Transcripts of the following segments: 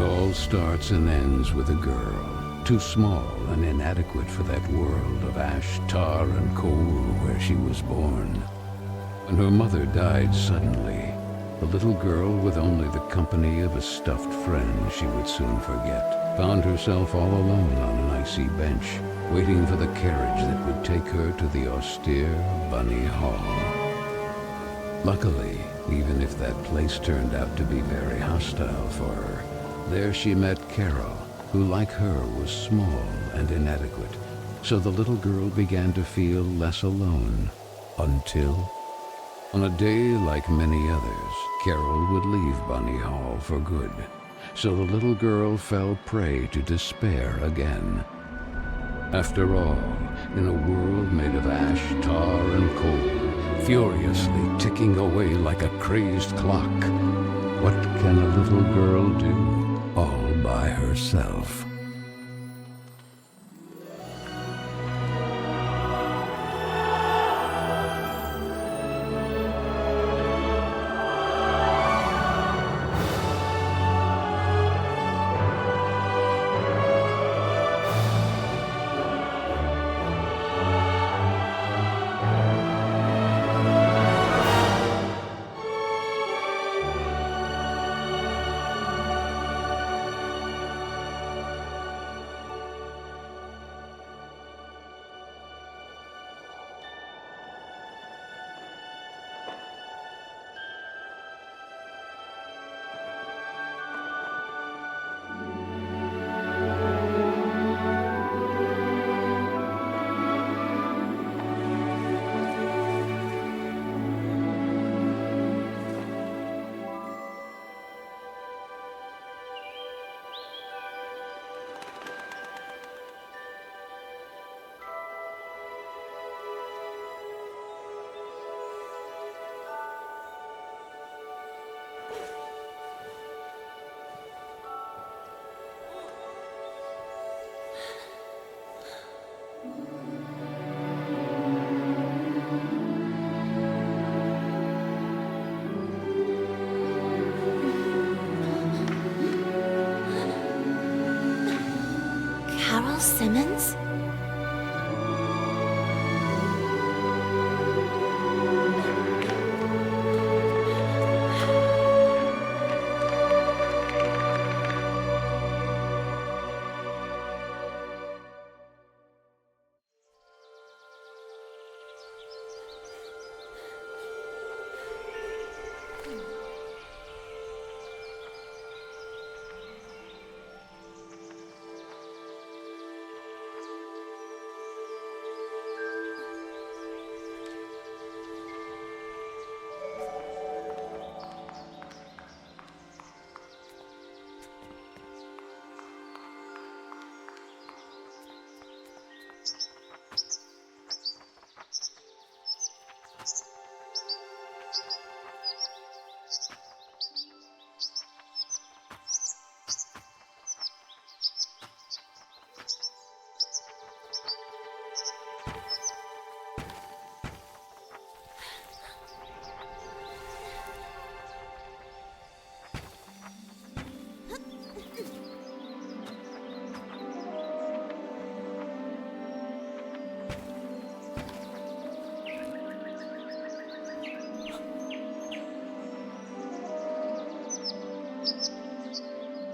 all starts and ends with a girl, too small and inadequate for that world of ash, tar, and coal where she was born. When her mother died suddenly, the little girl, with only the company of a stuffed friend she would soon forget, found herself all alone on an icy bench, waiting for the carriage that would take her to the austere Bunny Hall. Luckily, even if that place turned out to be very hostile for her, there she met Carole, who like her was small and inadequate, so the little girl began to feel less alone, until, on a day like many others, Carole would leave Bunny Hall for good, so the little girl fell prey to despair again. After all, in a world made of ash, tar, and coal, furiously ticking away like a crazed clock, what can a little girl do all by herself? Simmons?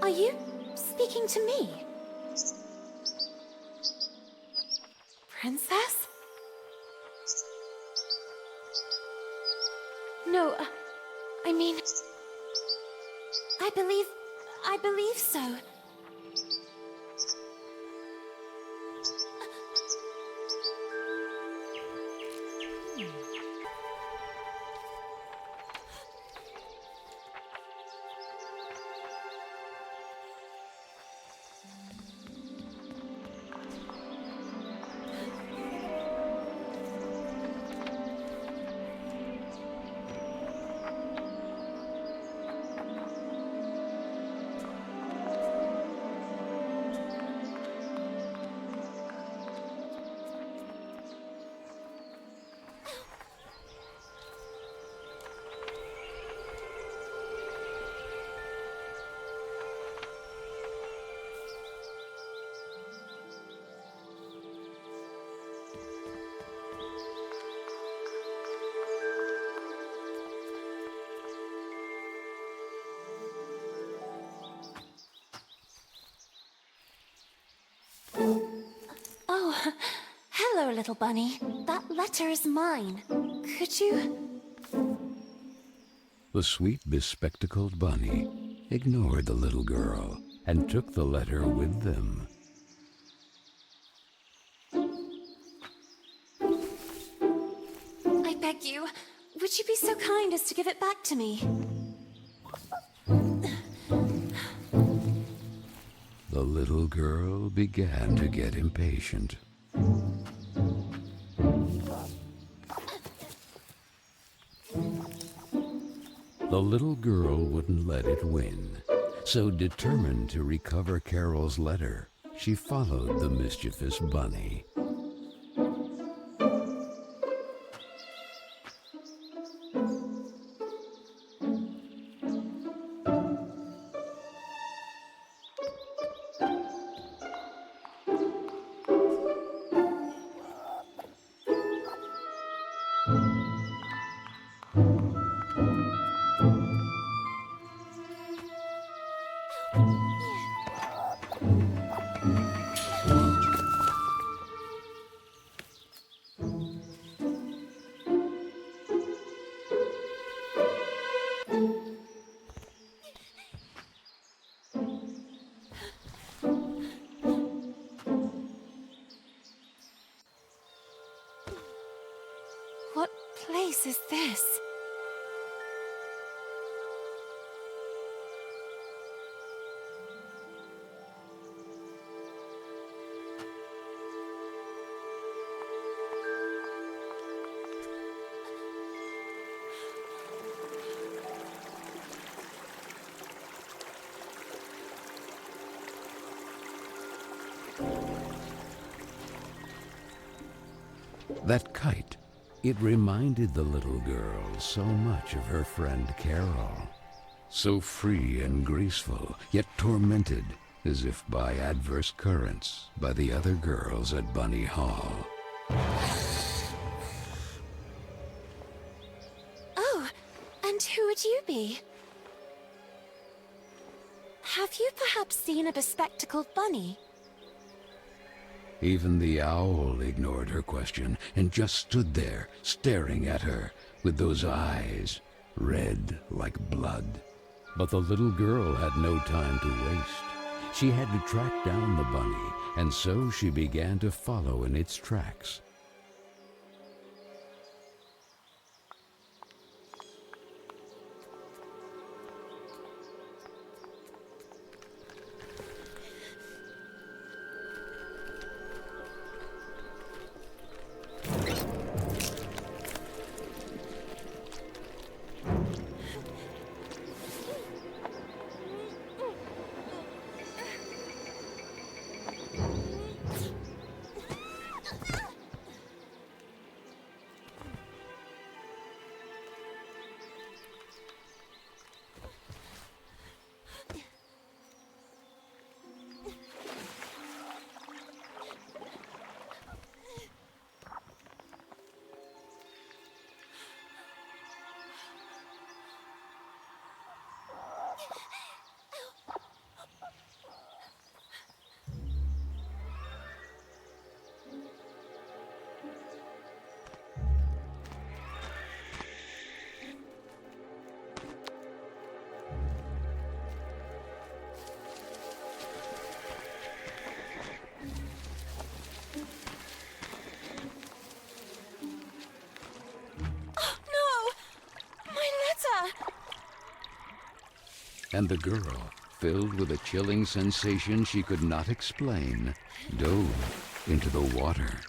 Are you speaking to me? Princess? No, I mean... I believe so. Oh, hello, little bunny. That letter is mine. Could you... The sweet, bespectacled bunny ignored the little girl and took the letter with them. I beg you, would you be so kind as to give it back to me? The little girl began to get impatient. The little girl wouldn't let it win, so determined to recover Carol's letter, she followed the mischievous bunny. What place is this? That kite, it reminded the little girl so much of her friend Carole. So free and graceful, yet tormented, as if by adverse currents, by the other girls at Bunny Hall. Oh, and who would you be? Have you perhaps seen a bespectacled bunny? Even the owl ignored her question and just stood there, staring at her, with those eyes, red like blood. But the little girl had no time to waste. She had to track down the bunny, and so she began to follow in its tracks. And the girl, filled with a chilling sensation she could not explain, dove into the water.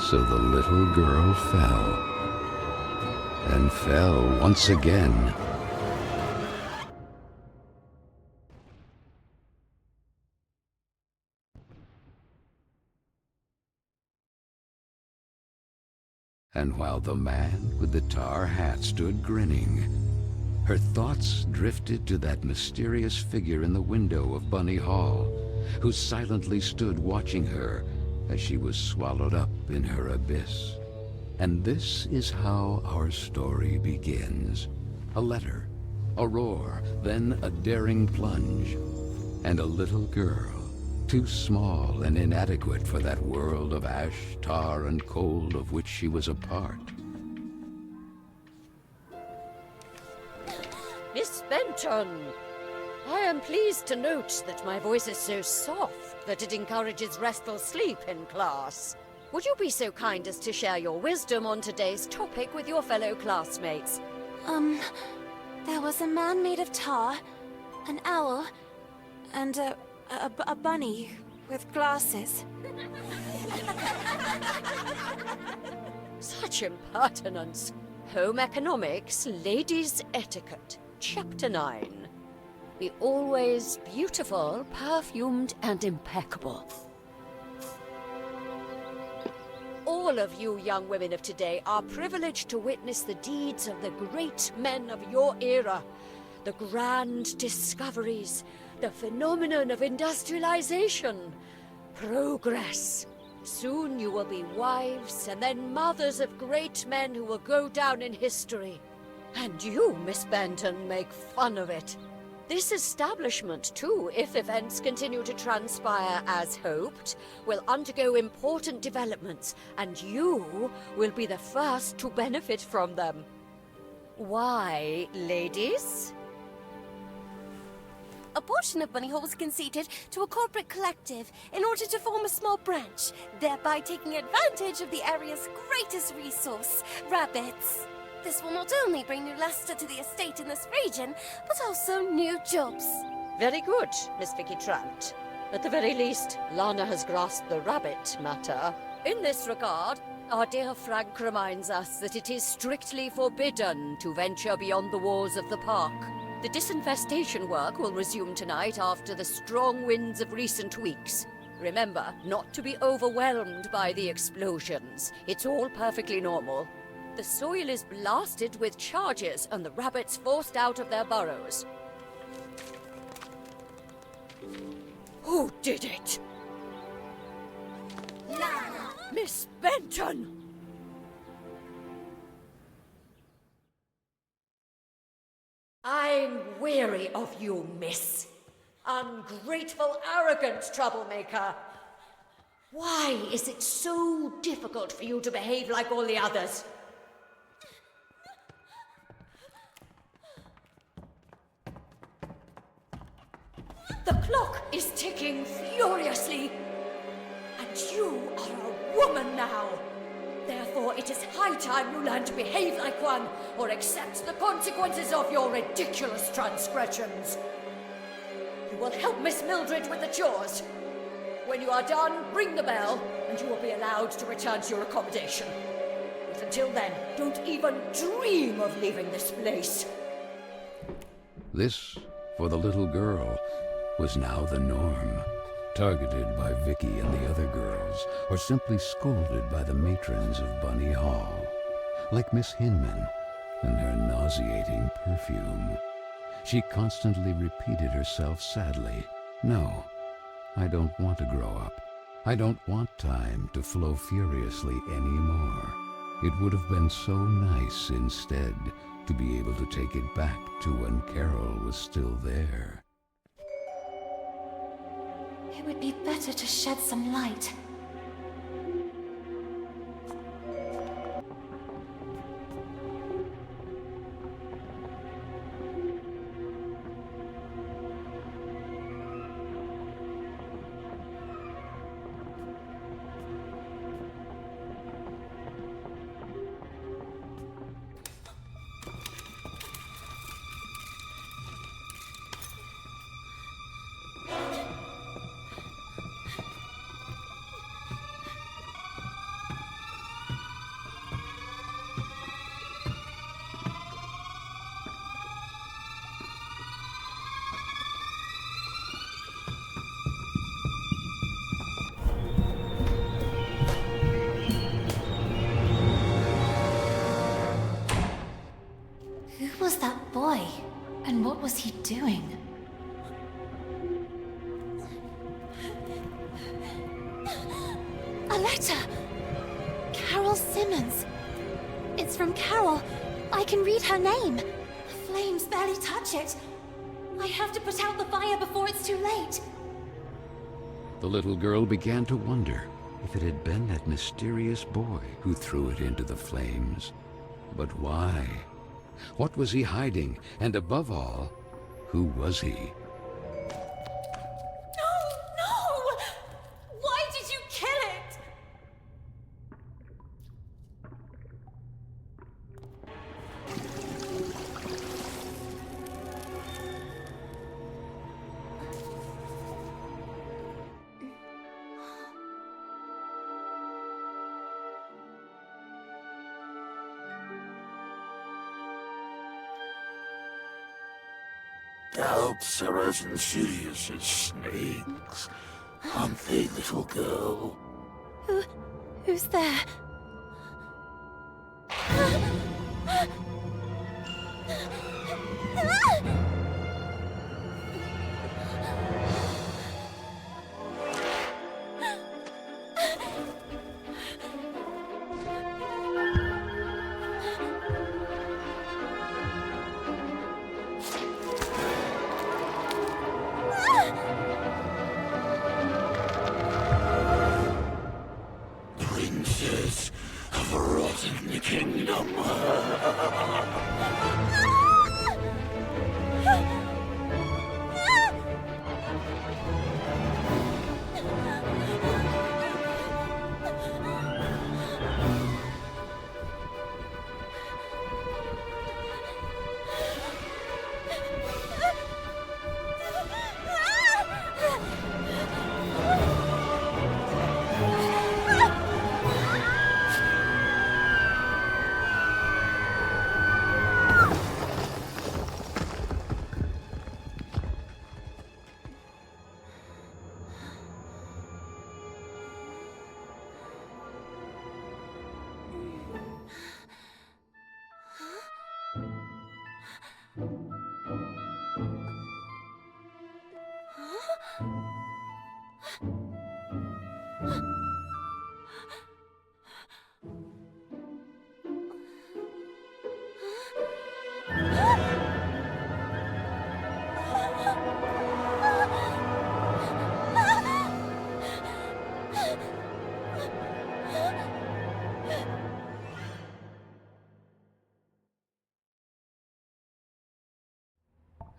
So the little girl fell, and fell once again. And while the man with the tar hat stood grinning, her thoughts drifted to that mysterious figure in the window of Bunny Hall, who silently stood watching her as she was swallowed up in her abyss. And this is how our story begins. A letter, a roar, then a daring plunge, and a little girl, too small and inadequate for that world of ash, tar, and coal of which she was a part. Miss Benton, I am pleased to note that my voice is so soft that it encourages restful sleep in class. Would you be so kind as to share your wisdom on today's topic with your fellow classmates? There was a man made of tar, an owl, and a bunny with glasses. Such impertinence. Home economics, ladies' etiquette. Chapter 9. Be always beautiful, perfumed, and impeccable. All of you young women of today are privileged to witness the deeds of the great men of your era. The grand discoveries, the phenomenon of industrialization, progress. Soon you will be wives and then mothers of great men who will go down in history. And you, Miss Benton, make fun of it. This establishment, too, if events continue to transpire as hoped, will undergo important developments, and you will be the first to benefit from them. Why, ladies? A portion of Bunny Hall was conceded to a corporate collective in order to form a small branch, thereby taking advantage of the area's greatest resource, rabbits. This will not only bring new luster to the estate in this region, but also new jobs. Very good, Miss Vicky Trant. At the very least, Lana has grasped the rabbit matter. In this regard, our dear Frank reminds us that it is strictly forbidden to venture beyond the walls of the park. The disinfestation work will resume tonight after the strong winds of recent weeks. Remember, not to be overwhelmed by the explosions. It's all perfectly normal. The soil is blasted with charges and the rabbits forced out of their burrows. Who did it? Lana! Miss Benton! I'm weary of you, miss. Ungrateful, arrogant troublemaker. Why is it so difficult for you to behave like all the others? The clock is ticking furiously, and you are a woman now. Therefore, it is high time you learn to behave like one, or accept the consequences of your ridiculous transgressions. You will help Miss Mildred with the chores. When you are done, ring the bell, and you will be allowed to return to your accommodation. But until then, don't even dream of leaving this place. This, for the little girl, was now the norm, targeted by Vicky and the other girls, or simply scolded by the matrons of Bunny Hall, like Miss Hinman and her nauseating perfume. She constantly repeated herself sadly, "No, I don't want to grow up. I don't want time to flow furiously anymore. It would have been so nice instead to be able to take it back to when Carole was still there." It would be better to shed some light. doing? A letter! Carole Simmons. It's from Carole. I can read her name. The flames barely touch it. I have to put out the fire before it's too late. The little girl began to wonder if it had been that mysterious boy who threw it into the flames. But why? What was he hiding? And above all, who was he? No! No! Why did you kill it? Doubts are as insidious as snakes, aren't they, little girl? Who's there? Princess of a rotten kingdom.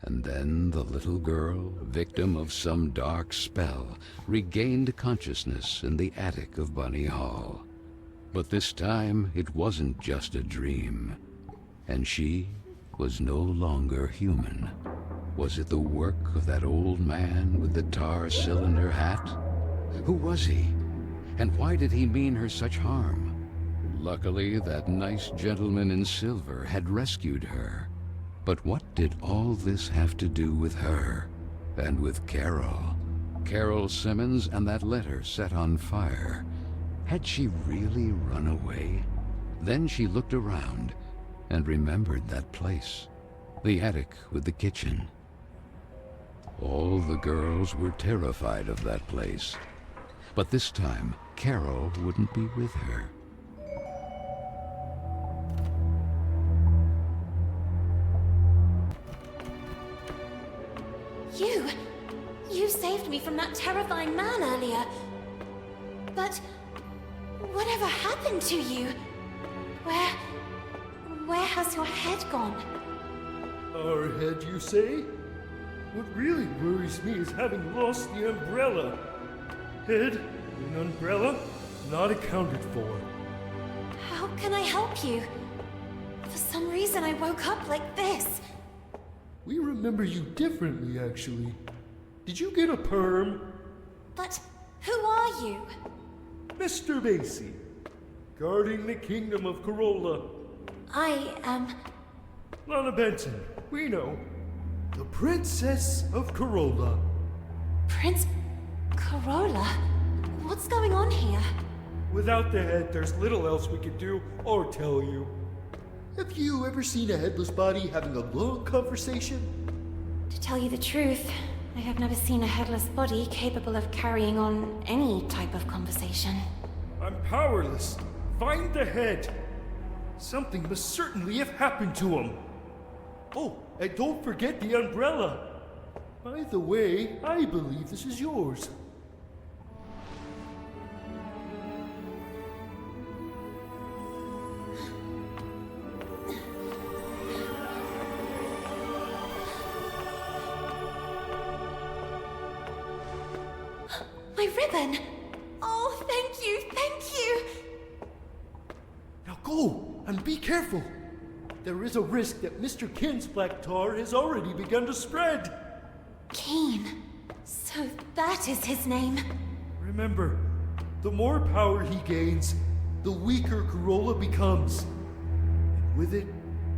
And then the little girl, victim of some dark spell, regained consciousness in the attic of Bunny Hall. But this time it wasn't just a dream, and she was no longer human. Was it the work of that old man with the tar cylinder hat? Who was he? And why did he mean her such harm? Luckily, that nice gentleman in silver had rescued her. But what did all this have to do with her? And with Carole? Carole Simmons and that letter set on fire. Had she really run away? Then she looked around and remembered that place. The attic with the kitchen. All the girls were terrified of that place. But this time, Carole wouldn't be with her. You saved me from that terrifying man earlier. But whatever happened to you? Where has your head gone? Our head, you say? What really worries me is having lost the umbrella. Head and umbrella not accounted for. How can I help you? For some reason I woke up like this. We remember you differently, actually. Did you get a perm? But who are you? Mr. Basie, guarding the kingdom of Corolla. I am... Lana Benson, we know. The Princess of Corolla. Prince Corolla? What's going on here? Without the head, there's little else we could do or tell you. Have you ever seen a headless body having a long conversation? To tell you the truth, I have never seen a headless body capable of carrying on any type of conversation. I'm powerless. Find the head. Something must certainly have happened to him. Oh, and don't forget the umbrella. By the way, I believe this is yours. My ribbon! Oh, thank you, thank you! Now go, and be careful. There is a risk that Mr. Kin's black tar has already begun to spread. Keen. So that is his name. Remember, the more power he gains, the weaker Corolla becomes. And with it,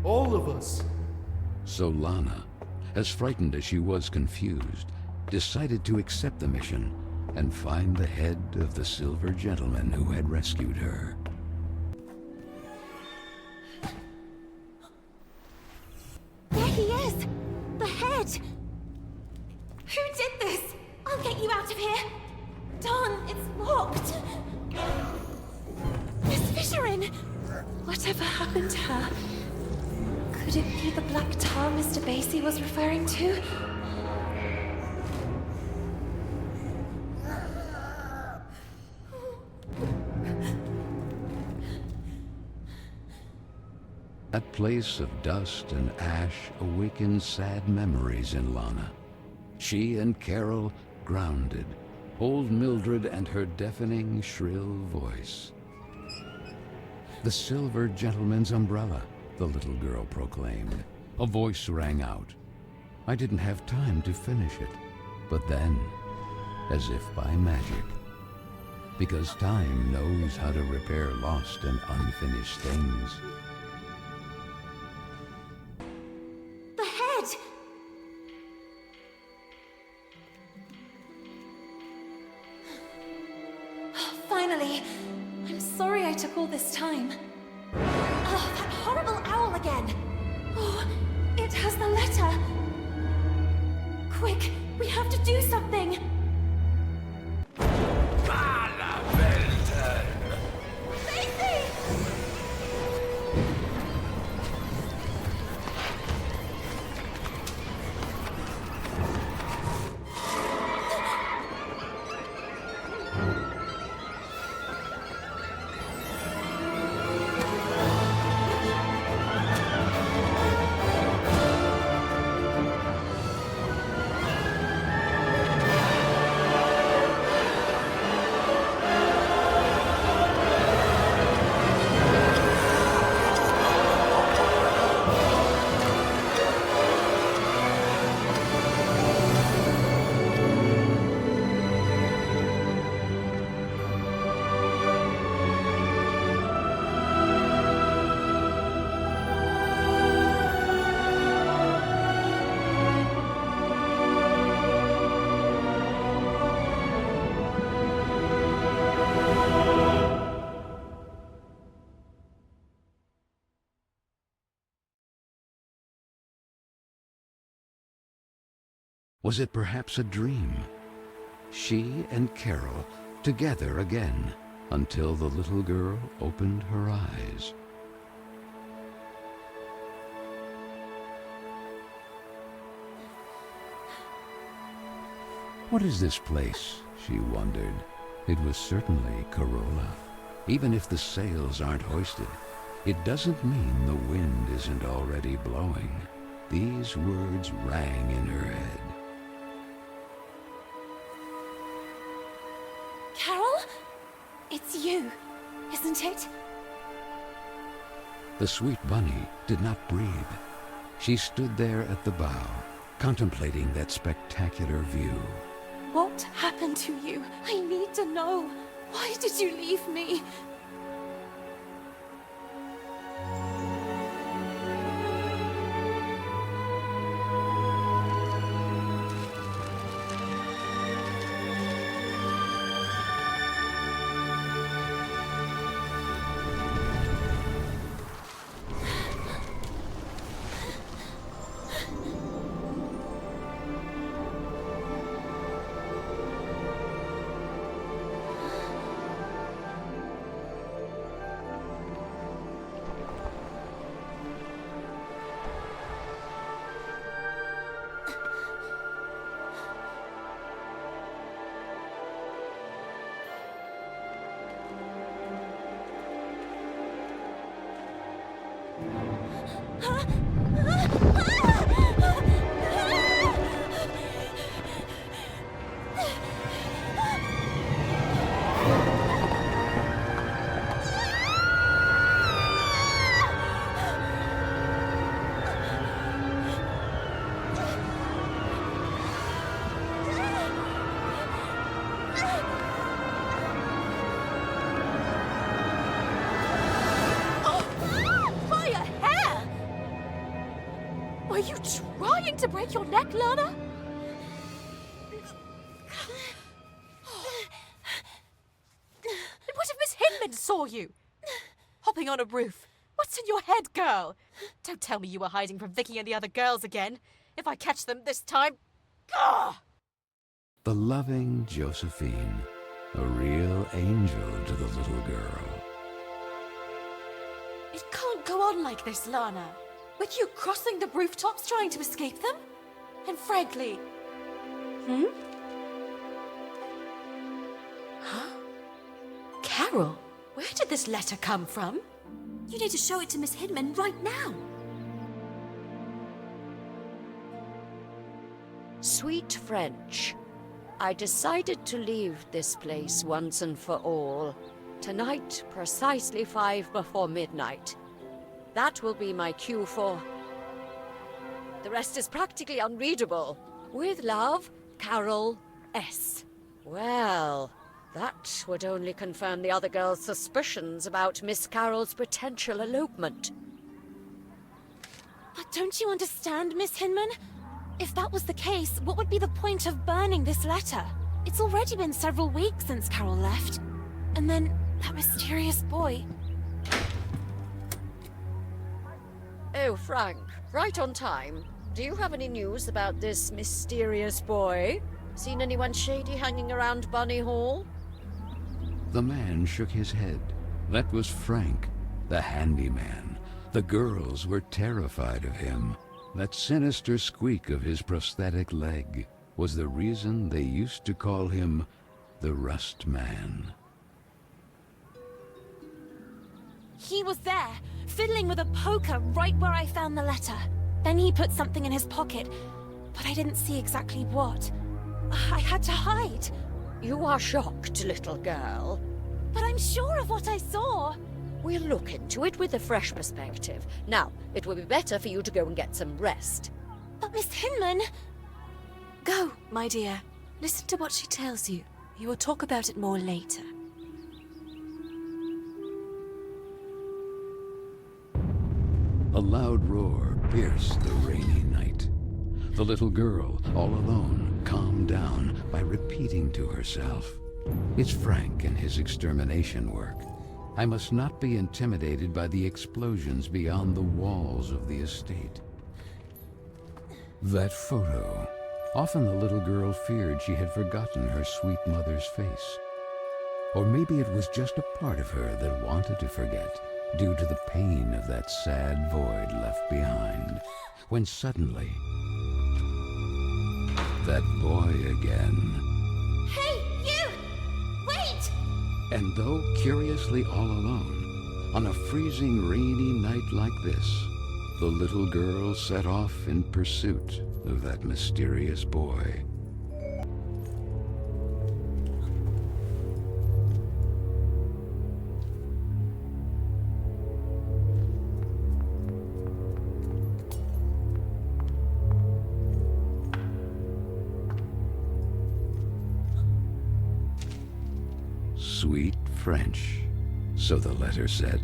all of us. So Lana, as frightened as she was confused, decided to accept the mission and find the head of the silver gentleman who had rescued her. There he is! The head! Who did this? I'll get you out of here! Don, it's locked! Miss Fisherin! Whatever happened to her? Could it be the black tar Mr. Basie was referring to? That place of dust and ash awakened sad memories in Lana. She and Carol grounded, old Mildred and her deafening, shrill voice. "The silver gentleman's umbrella," the little girl proclaimed. A voice rang out. I didn't have time to finish it, but then, as if by magic, because time knows how to repair lost and unfinished things, The head! Finally! I'm sorry I took all this time. Oh, that horrible owl again! Oh, it has the letter! Quick, we have to do something! Basie! was it perhaps a dream? She and Carol together again until the little girl opened her eyes. What is this place? She wondered. It was certainly Corolla. Even if the sails aren't hoisted, it doesn't mean the wind isn't already blowing. These words rang in her head. Carol? It's you, isn't it? The sweet bunny did not breathe. She stood there at the bow, contemplating that spectacular view. What happened to you? I need to know. Why did you leave me? By a hair! Were you trying to break your neck, Lana? And what if Miss Hinman saw you? Hopping on a roof. What's in your head, girl? Don't tell me you were hiding from Vicky and the other girls again. If I catch them this time... Gah! The loving Josephine, a real angel to the little girl. It can't go on like this, Lana. With you crossing the rooftops trying to escape them? And frankly... Huh? Carol, where did this letter come from? You need to show it to Miss Hinman right now. Sweet French, I decided to leave this place once and for all. Tonight, precisely 5 before midnight. That will be my cue for... The rest is practically unreadable. With love, Carol S. Well, that would only confirm the other girls' suspicions about Miss Carol's potential elopement. But don't you understand, Miss Hinman? If that was the case, what would be the point of burning this letter? It's already been several weeks since Carol left. And then, that mysterious boy. Oh, Frank, right on time. Do you have any news about this mysterious boy? Seen anyone shady hanging around Bunny Hall? The man shook his head. That was Frank, the handyman. The girls were terrified of him. That sinister squeak of his prosthetic leg was the reason they used to call him the Rust Man. He was there, fiddling with a poker right where I found the letter. Then he put something in his pocket, but I didn't see exactly what. I had to hide. You are shocked, little girl. But I'm sure of what I saw. We'll look into it with a fresh perspective. Now, it will be better for you to go and get some rest. But Miss Hinman... Go, my dear. Listen to what she tells you. You will talk about it more later. A loud roar pierced the rainy night. The little girl, all alone, calmed down by repeating to herself, "It's Frank and his extermination work. I must not be intimidated by the explosions beyond the walls of the estate." That photo. Often the little girl feared she had forgotten her sweet mother's face. Or maybe it was just a part of her that wanted to forget, due to the pain of that sad void left behind, when suddenly, that boy again. Hey, you! Wait! And though curiously all alone, on a freezing rainy night like this, the little girl set off in pursuit of that mysterious boy. Sweet French, so the letter said.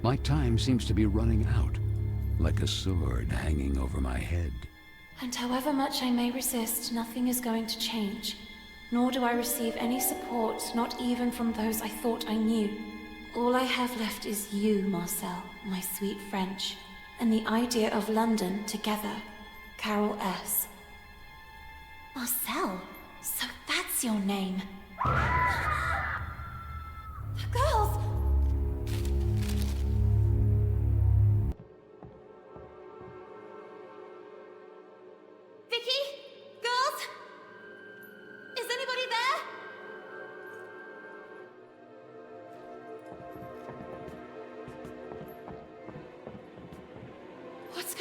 My time seems to be running out, like a sword hanging over my head. And however much I may resist, nothing is going to change. Nor do I receive any support, not even from those I thought I knew. All I have left is you, Marcel, my sweet French, and the idea of London together, Carol S. Marcel, so that's your name. Girls! Vicky? Girls? Is anybody there?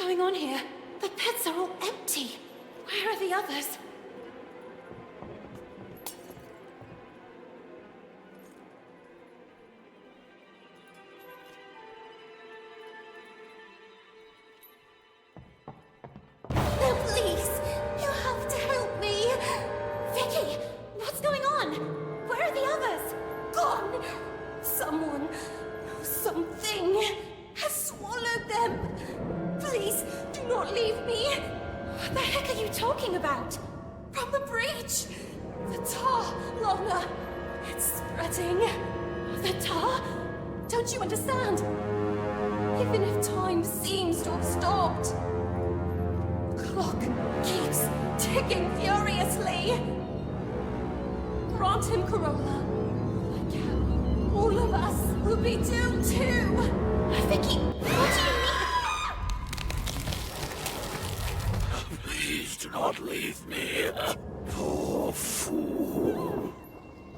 going on here? The pits are all empty. Where are the others? No, please! You have to help me! Vicky! What's going on? Where are the others? Gone! Someone, something, has swallowed them! Please, do not leave me! What the heck are you talking about? From the breach! The tar, Lana! It's spreading! The tar? Don't you understand? Even if time seems to have stopped, the clock keeps ticking furiously! Grant him Carola. Like hell, all of us will be doomed too! Vicky, what do you mean? Please do not leave me. Poor fool.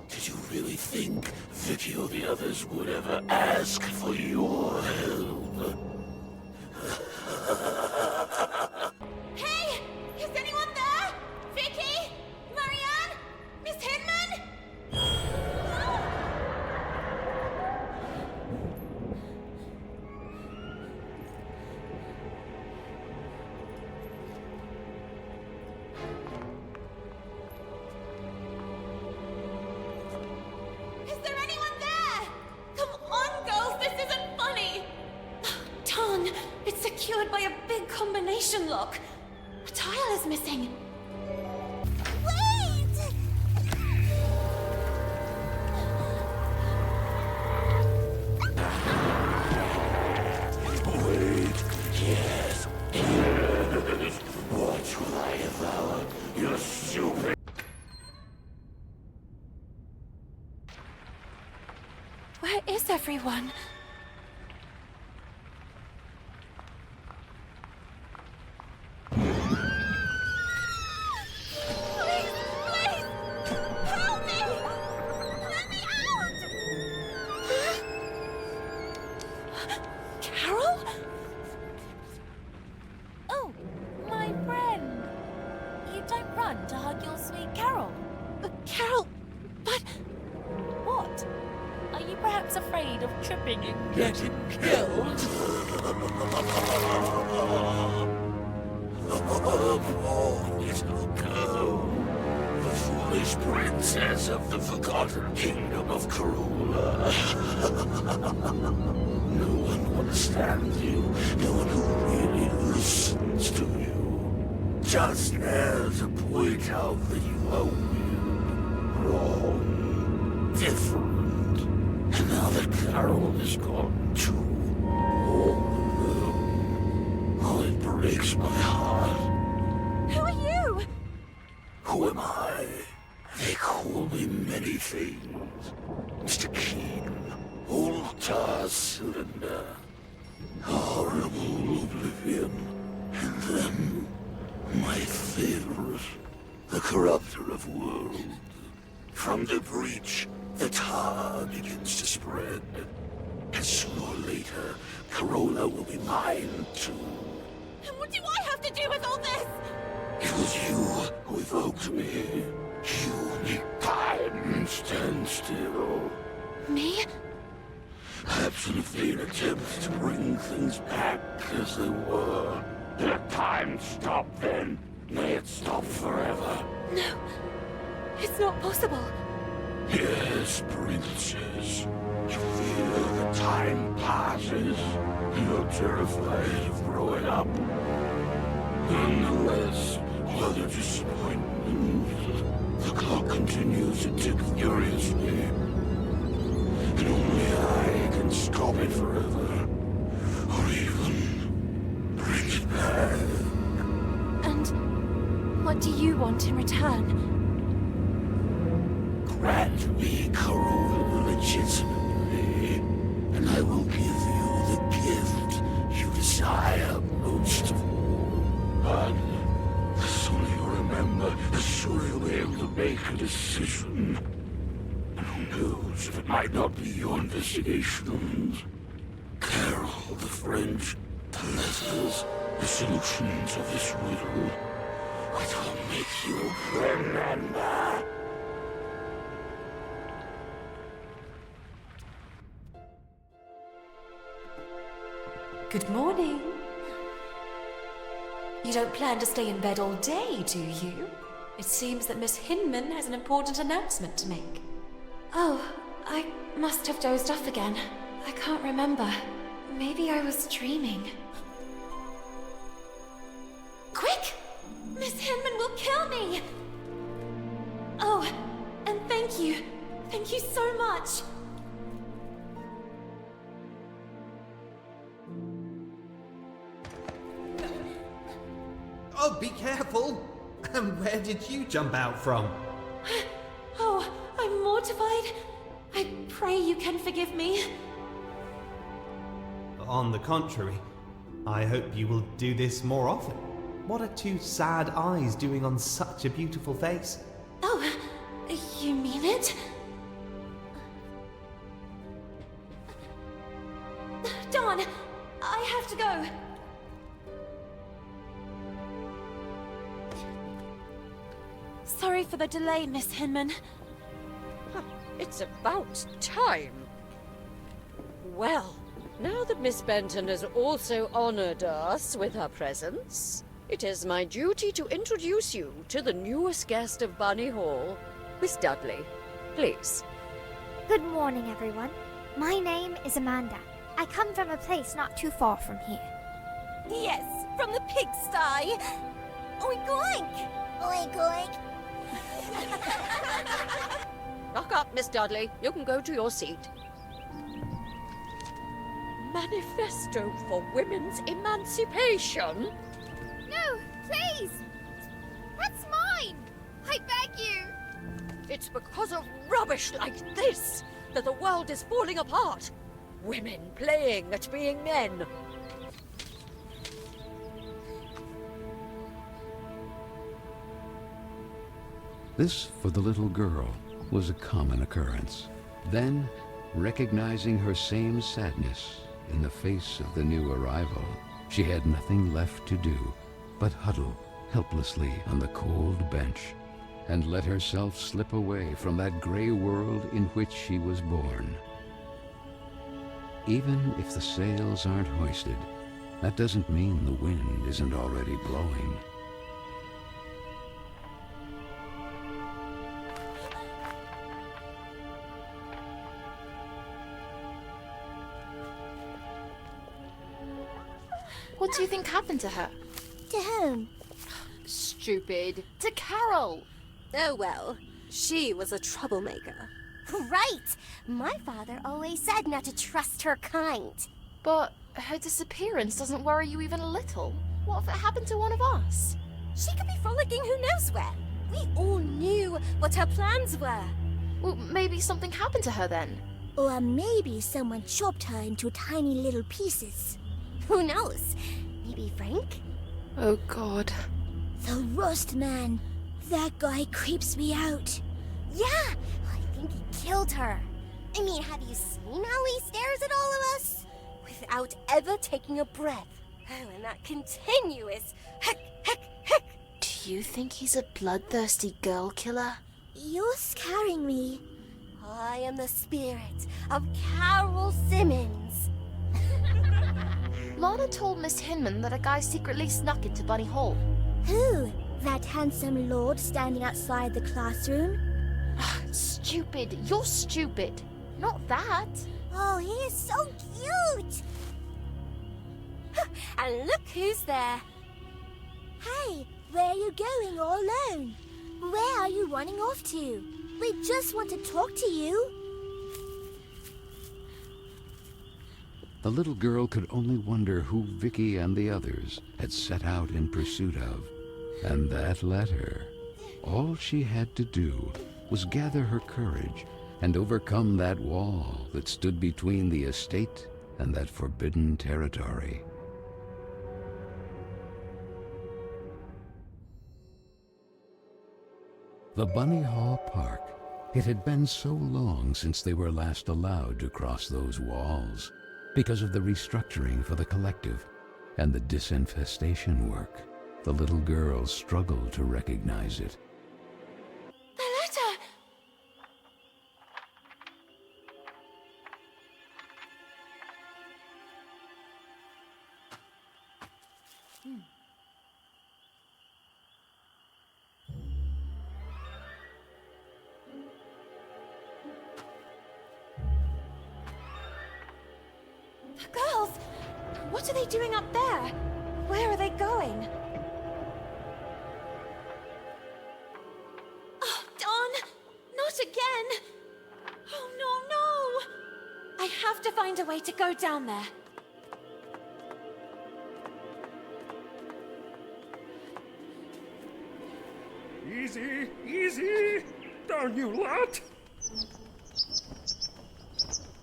Did you really think Vicky or the others would ever ask for your help? Hey! Is anyone there? Vicky? Marianne? Miss Hinman? Is there anyone there? Come on, girls, this isn't funny! Darn, it's secured by a big combination lock. A tile is missing. Wait! Wait, yes, yes. What will I devour? You stupid. Where is everyone? Please, please! Help me! Let me out! Carol? Oh, my friend. You don't run to hug your sweet Carole. Carol, but... What? Are you perhaps afraid of tripping and getting killed? Oh, little girl. The foolish princess of the forgotten kingdom of Carola. No one understands you. No one who really listens to you. Just there to point out that you are weird, wrong, different. And now that Carol is gone too, oh, it breaks my heart. Who are you? Who am I? They call me many things. Mr. Keen, Altar Cylinder, Horrible Oblivion, and then my favorite, the Corrupter of Worlds. From the breach, the tar begins to spread. And sooner or later, Carola will be mine too. And what do I have to do with all this? It was you who evoked me. You make time stand still. Me? Perhaps in a vain attempt to bring things back as they were. Let time stop then. May it stop forever. No. It's not possible. Yes, princess. You feel the time passes. You're terrified of growing up. Nonetheless, whether disappointment, the clock continues to tick furiously. And only I can stop it forever. Or even bring it back. And what do you want in return? Grant me Carola legitimately, and I will give you the gift you desire most of all. But the sooner you remember, the sooner you'll be able to make a decision. And who knows if it might not be your investigations. Carol, the French, the letters, the solutions of this riddle, but I'll make you remember. Good morning. You don't plan to stay in bed all day, do you? It seems that Miss Hinman has an important announcement to make. Oh, I must have dozed off again. I can't remember. Maybe I was dreaming. Quick! Miss Hinman will kill me! Oh, and thank you. Thank you so much. Oh, be careful! And where did you jump out from? Oh, I'm mortified. I pray you can forgive me. On the contrary, I hope you will do this more often. What are two sad eyes doing on such a beautiful face? Oh, you mean it? Dawn, I have to go. Sorry for the delay, Miss Hinman. It's about time. Well, now that Miss Benton has also honored us with her presence, it is my duty to introduce you to the newest guest of Bunny Hall, Miss Dudley. Please. Good morning, everyone. My name is Amanda. I come from a place not too far from here. Yes, from the pigsty. Oink oink! Oink oink! Knock up, Miss Dudley. You can go to your seat. Manifesto for Women's Emancipation? No, please! That's mine! I beg you! It's because of rubbish like this that the world is falling apart. Women playing at being men. This, for the little girl, was a common occurrence. Then, recognizing her same sadness in the face of the new arrival, she had nothing left to do but huddle helplessly on the cold bench and let herself slip away from that gray world in which she was born. Even if the sails aren't hoisted, that doesn't mean the wind isn't already blowing. What do you think happened to her? To whom? Stupid. To Carole. Oh well, she was a troublemaker. Right! My father always said not to trust her kind. But her disappearance doesn't worry you even a little. What if it happened to one of us? She could be frolicking who knows where. We all knew what her plans were. Well, maybe something happened to her then. Or maybe someone chopped her into tiny little pieces. Who knows? Maybe Frank? Oh, God. The Rust Man. That guy creeps me out. Yeah, I think he killed her. I mean, have you seen how he stares at all of us? Without ever taking a breath. Oh, and that continuous heck, heck, heck. Do you think he's a bloodthirsty girl killer? You're scaring me. I am the spirit of Carole Simmons. Lana told Miss Hinman that a guy secretly snuck into Bunny Hall. Who? That handsome lord standing outside the classroom? Stupid. You're stupid. Not that. Oh, he is so cute! And look who's there. Hey, where are you going all alone? Where are you running off to? We just want to talk to you. The little girl could only wonder who Vicky and the others had set out in pursuit of. And that letter. All she had to do was gather her courage and overcome that wall that stood between the estate and that forbidden territory. The Bunny Hall Park. It had been so long since they were last allowed to cross those walls because of the restructuring for the collective. And the disinfestation work. The little girl struggled to recognize it. The letter! The girls! What are they doing up there? Where are they going? Oh, Dawn! Not again! Oh, no, no! I have to find a way to go down there. Easy, easy! Darn you lot!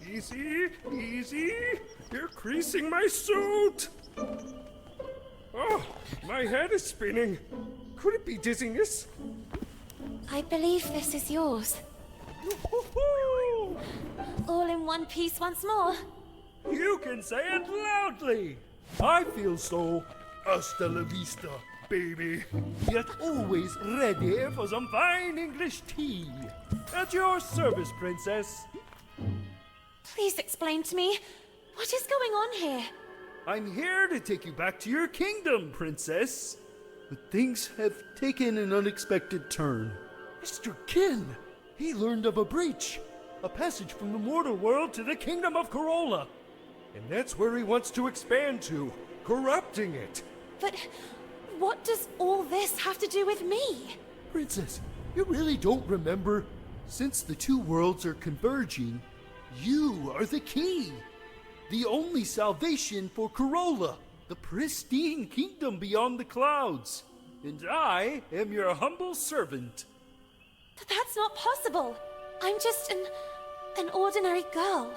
Easy, easy! You're creasing my suit! Oh, my head is spinning. Could it be dizziness? I believe this is yours. Woo-hoo-hoo! All in one piece once more. You can say it loudly! I feel so hasta la vista, baby. Yet always ready for some fine English tea. At your service, princess. Please explain to me, what is going on here? I'm here to take you back to your kingdom, princess. But things have taken an unexpected turn. Mr. Kin, he learned of a breach. A passage from the mortal world to the kingdom of Corolla. And that's where he wants to expand to, corrupting it. But what does all this have to do with me? Princess, you really don't remember? Since the two worlds are converging, you are the key. The only salvation for Corolla, the pristine kingdom beyond the clouds. And I am your humble servant. But that's not possible. I'm just an ordinary girl.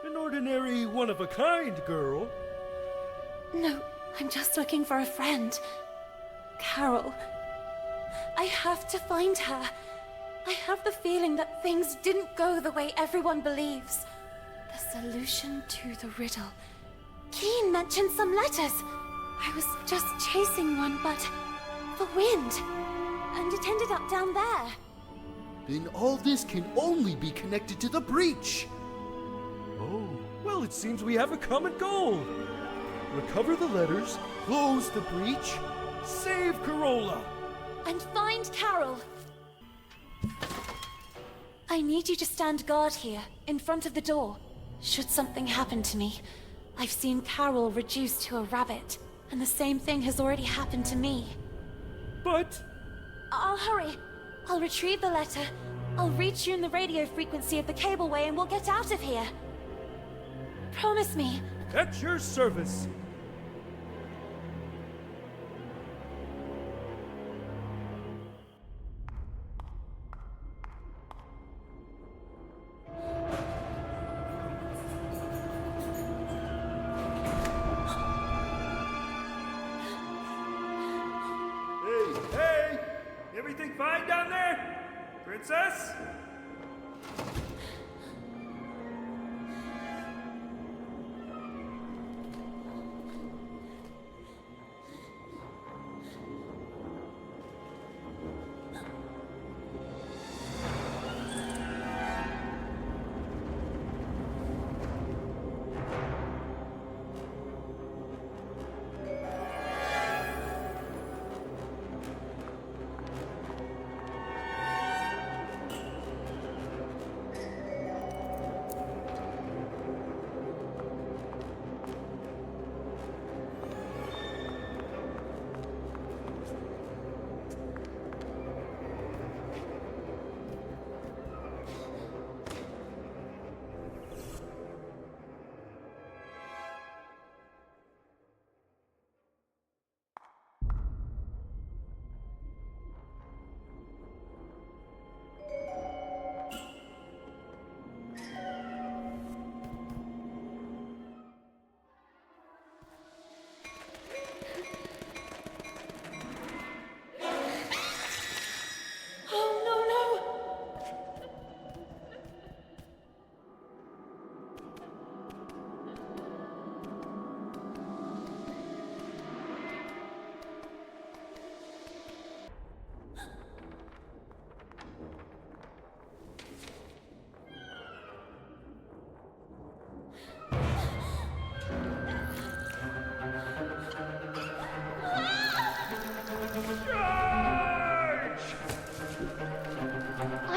An ordinary one-of-a-kind girl. No, I'm just looking for a friend. Carole. I have to find her. I have the feeling that things didn't go the way everyone believes. The solution to the riddle. Keen mentioned some letters. I was just chasing one, but the wind. And it ended up down there. Then all this can only be connected to the breach. Oh, well, it seems we have a common goal. Recover the letters, close the breach, save Corolla. And find Carole. I need you to stand guard here, in front of the door. Should something happen to me, I've seen Carole reduced to a rabbit, and the same thing has already happened to me. But... I'll hurry. I'll retrieve the letter. I'll reach you in the radio frequency of the cableway and we'll get out of here. Promise me. At your service. Hey! Everything fine down there? Princess?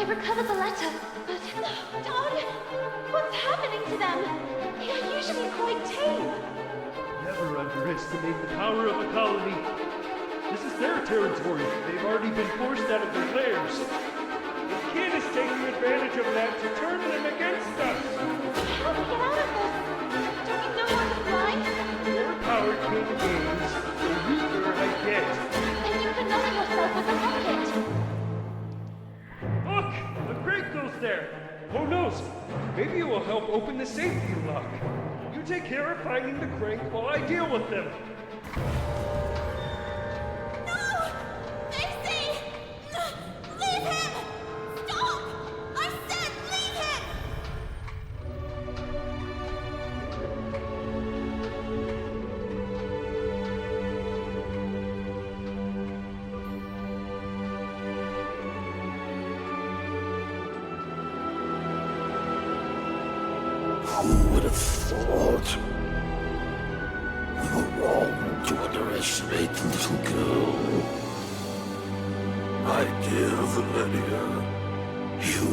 recovered the letter, but... Don! What's happening to them? They are usually quite tame. Never underestimate the power of a colony. This is their territory. They've already been forced out of their lairs. The kid is taking advantage of that to turn them against us. How do we get out of this? Do we know how to fly? The more power King gains, the weaker I get. Then you can numb yourself with a rocket. Look! The crate goes there! Who knows? Maybe it will help open the safety lock. You take care of finding the crate while I deal with them. No! Macy! Leave him! Stop! I said leave him! Who would have thought? We were wrong to underestimate the little girl. My dear Valeria, you,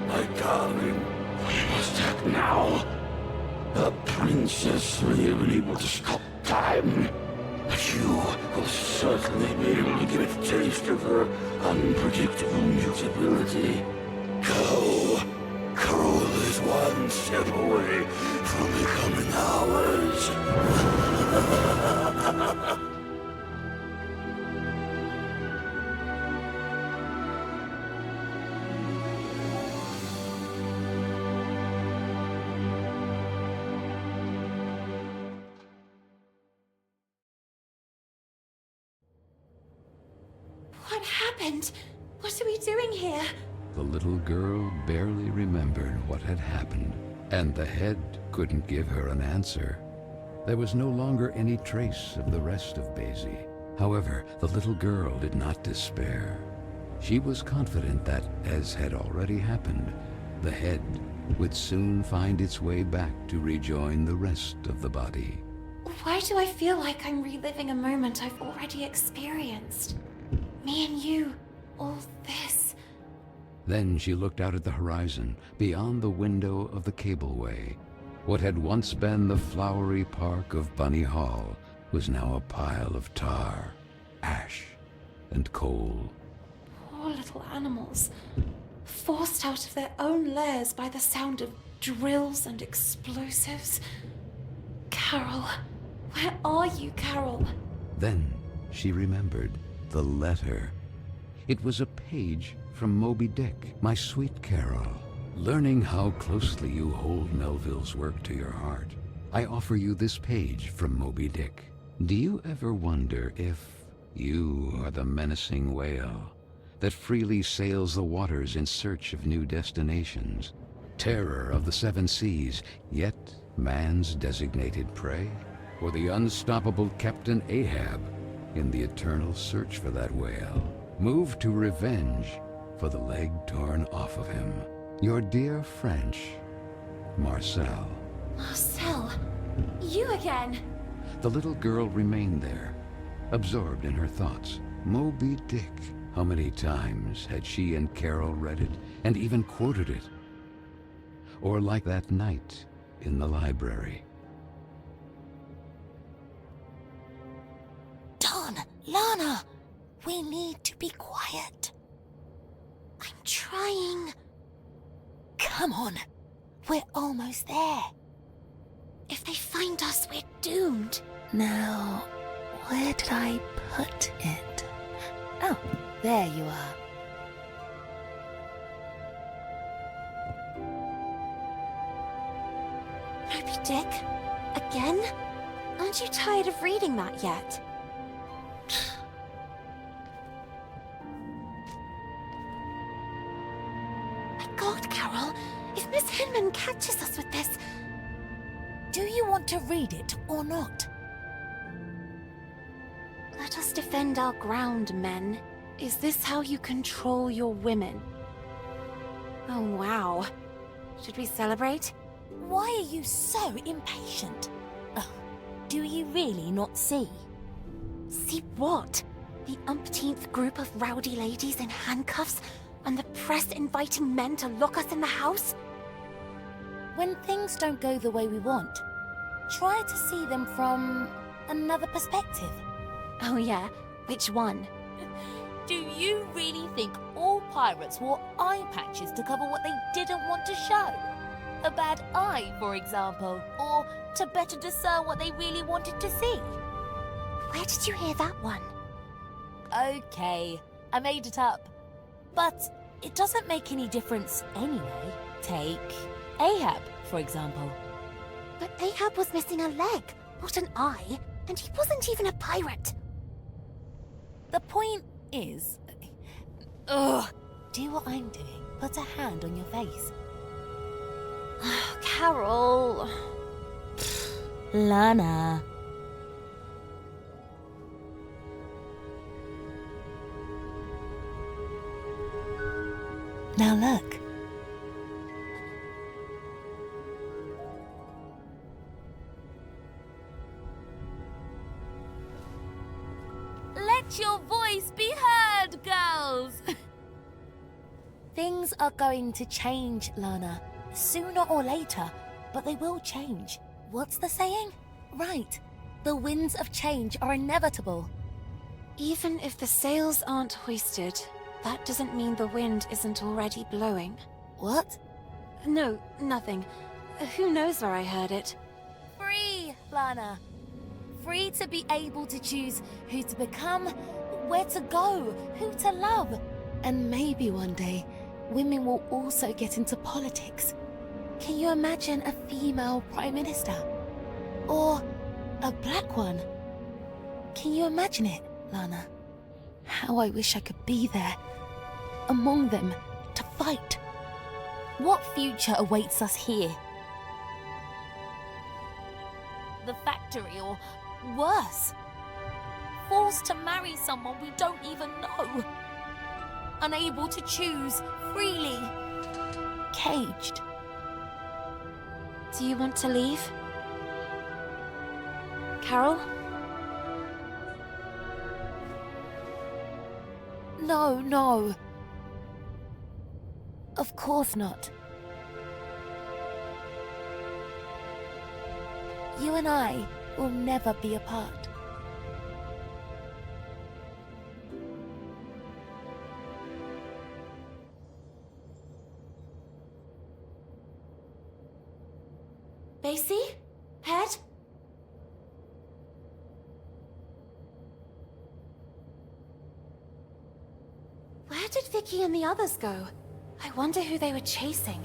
my darling, we must act now. The princess may have been able to stop time, but you will certainly be able to give it a taste of her unpredictable mutability. Go. Carole is one step away from becoming ours. What happened? What are we doing here? The little girl barely remembered what had happened, and the head couldn't give her an answer. There was no longer any trace of the rest of Basie. However, the little girl did not despair. She was confident that, as had already happened, the head would soon find its way back to rejoin the rest of the body. Why do I feel like I'm reliving a moment I've already experienced? Me and you, all this. Then she looked out at the horizon, beyond the window of the cableway. What had once been the flowery park of Bunny Hall was now a pile of tar, ash, and coal. Poor little animals, forced out of their own lairs by the sound of drills and explosives. Carole, where are you, Carole? Then she remembered the letter. It was a page from Moby Dick, my Sweet Carole. Learning how closely you hold Melville's work to your heart, I offer you this page from Moby Dick. Do you ever wonder if you are the menacing whale that freely sails the waters in search of new destinations, terror of the seven seas, yet man's designated prey? Or the unstoppable Captain Ahab in the eternal search for that whale, moved to revenge for the leg torn off of him? Your dear French, Marcel. Marcel, you again. The little girl remained there, absorbed in her thoughts. Moby Dick. How many times had she and Carole read it, and even quoted it? Or like that night in the library. Don, Lana, we need to be quiet. I'm trying. Come on, we're almost there. If they find us, we're doomed. Now, where did I put it? Oh, there you are. Moby Dick? Again? Aren't you tired of reading that yet? My God, Carole, if Miss Hinman catches us with this... Do you want to read it or not? Let us defend our ground, men. Is this how you control your women? Oh, wow. Should we celebrate? Why are you so impatient? Oh, do you really not see? See what? The umpteenth group of rowdy ladies in handcuffs, And the press inviting men to lock us in the house? When things don't go the way we want, try to see them from another perspective. Oh yeah, which one? Do you really think all pirates wore eye patches to cover what they didn't want to show? A bad eye, for example, or to better discern what they really wanted to see? Where did you hear that one? Okay, I made it up. But it doesn't make any difference anyway. Take Ahab, for example. But Ahab was missing a leg, not an eye, and he wasn't even a pirate. The point is... Ugh! Do what I'm doing. Put a hand on your face. Carole... Lana. Now look. Let your voice be heard, girls! Things are going to change, Lana. Sooner or later, but they will change. What's the saying? Right. The winds of change are inevitable. Even if the sails aren't hoisted, that doesn't mean the wind isn't already blowing. What? No, nothing. Who knows where I heard it? Free, Lana. Free to be able to choose who to become, where to go, who to love. And maybe one day, women will also get into politics. Can you imagine a female prime minister? Or a black one? Can you imagine it, Lana? How I wish I could be there, among them, to fight. What future awaits us here? The factory, or worse. Forced to marry someone we don't even know. Unable to choose freely. Caged. Do you want to leave? Carole? No, no. Of course not. You and I will never be apart. Basie? Head? Where did Vicky and the others go? I wonder who they were chasing.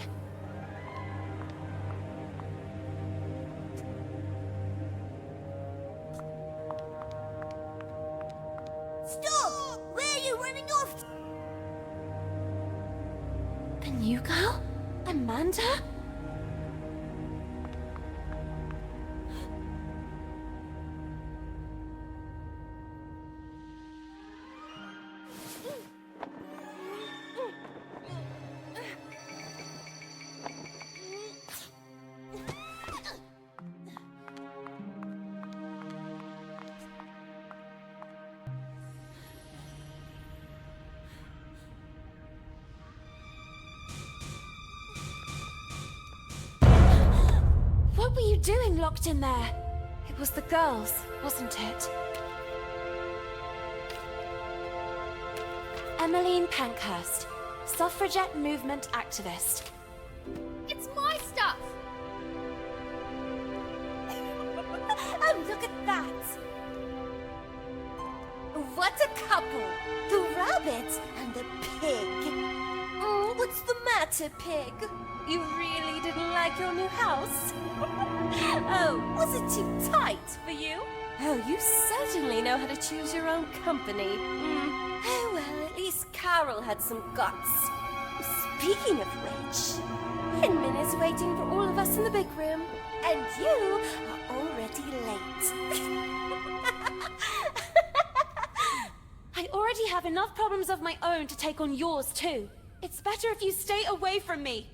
Stop! Where are you running off? The new girl? Amanda? What were you doing locked in there? It was the girls, wasn't it? Emmeline Pankhurst, suffragette movement activist. It's my stuff! Oh, look at that! What a couple! The rabbit and the pig. Oh, what's the matter, pig? You really didn't like your new house? Oh, was it too tight for you? Oh, you certainly know how to choose your own company. Oh, well, at least Carole had some guts. Speaking of which, Hinman is waiting for all of us in the big room, and you are already late. I already have enough problems of my own to take on yours too. It's better if you stay away from me.